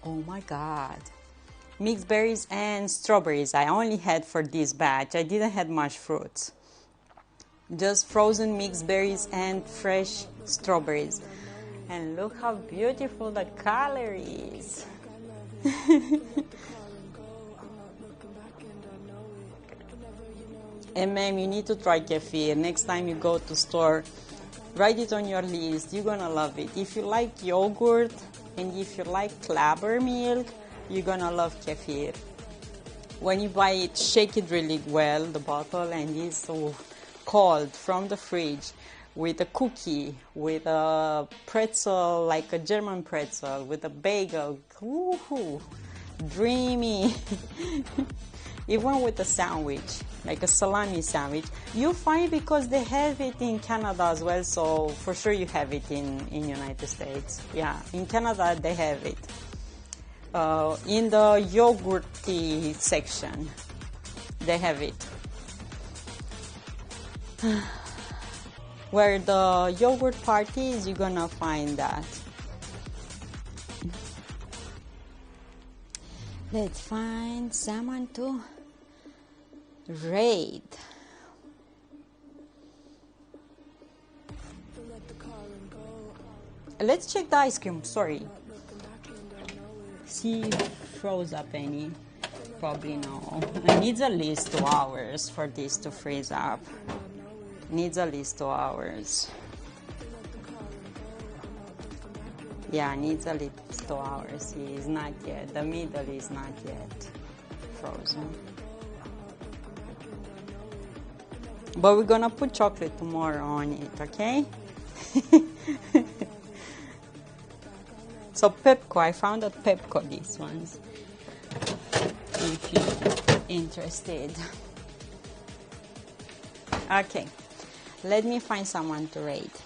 Oh my God. Mixed berries and strawberries. I only had for this batch. I didn't have much fruits. Just frozen mixed berries and fresh strawberries. And look how beautiful the color is. And ma'am, you need to try kefir. Next time you go to store, write it on your list. You're gonna love it. If you like yogurt and if you like clabber milk, you're gonna love kefir. When you buy it, shake it really well, the bottle, and it's so cold from the fridge, with a cookie, with a pretzel, like a German pretzel, with a bagel. Woohoo! Dreamy. Even with a sandwich, like a salami sandwich. You find because they have it in Canada as well, so for sure you have it in United States. Yeah, in Canada they have it. In the yogurty section, they have it. Where the yogurt party is, you're gonna find that. Let's find someone to raid. Let's check the ice cream. Sorry. See if froze up any. Probably no. It needs at least 2 hours for this to freeze up. Needs at least 2 hours. Yeah, needs at least 2 hours. See, it's not yet. The middle is not yet frozen. But we're gonna put chocolate tomorrow on it, okay? So Pepco, I found at Pepco these ones, if you're interested. Okay, let me find someone to rate.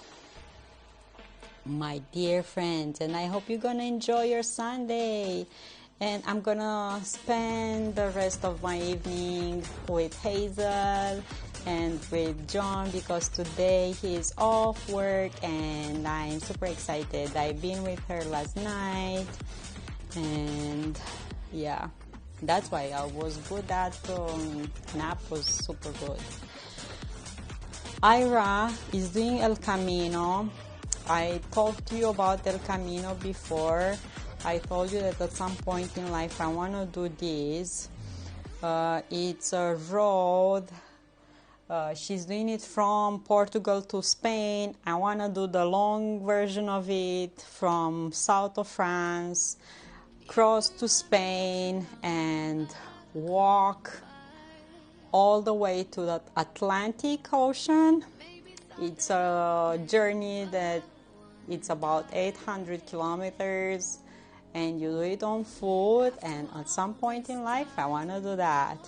My dear friends, and I hope you're gonna enjoy your Sunday. And I'm gonna spend the rest of my evening with Hazel and with John because today he's off work and I'm super excited. I've been with her last night and yeah, that's why I was good. That nap was super good. Ira is doing El Camino. I talked to you about El Camino before. I told you that at some point in life I want to do this. It's a road. She's doing it from Portugal to Spain. I want to do the long version of it from south of France, cross to Spain, and walk all the way to the Atlantic Ocean. It's a journey that it's about 800 kilometers. And you do it on foot, and at some point in life I want to do that.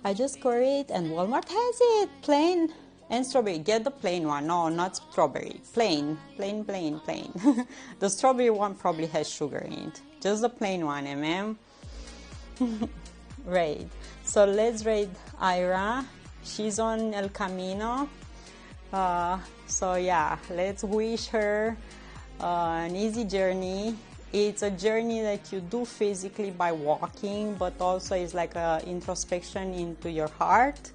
I just got it and Walmart has it, plain and strawberry. Get the plain one. No, not strawberry, plain. The strawberry one probably has sugar in it. Just the plain one, ma'am. Right, so let's rate Ira. She's on El Camino. So yeah, let's wish her an easy journey. It's a journey that you do physically by walking, but also it's like an introspection into your heart.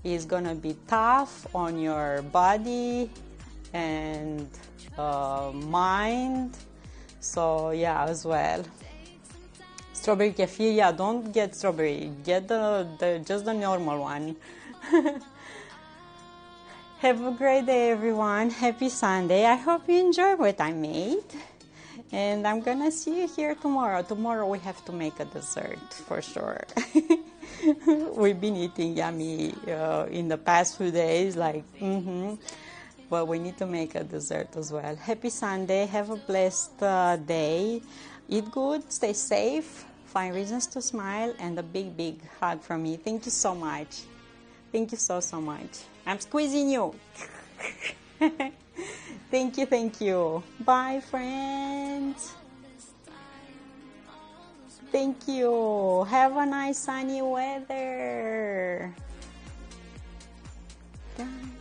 It's gonna be tough on your body and mind. So yeah, as well. Strawberry kefir, yeah, don't get strawberry. Get just the normal one. Have a great day, everyone. Happy Sunday. I hope you enjoy what I made. And I'm gonna see you here tomorrow. Tomorrow we have to make a dessert for sure. We've been eating yummy in the past few days, but we need to make a dessert as well. Happy Sunday. Have a blessed day. Eat good. Stay safe. Find reasons to smile. And a big, big hug from me. Thank you so much. Thank you so much. I'm squeezing you. Thank you. Bye, friends. Thank you. Have a nice sunny weather. Bye.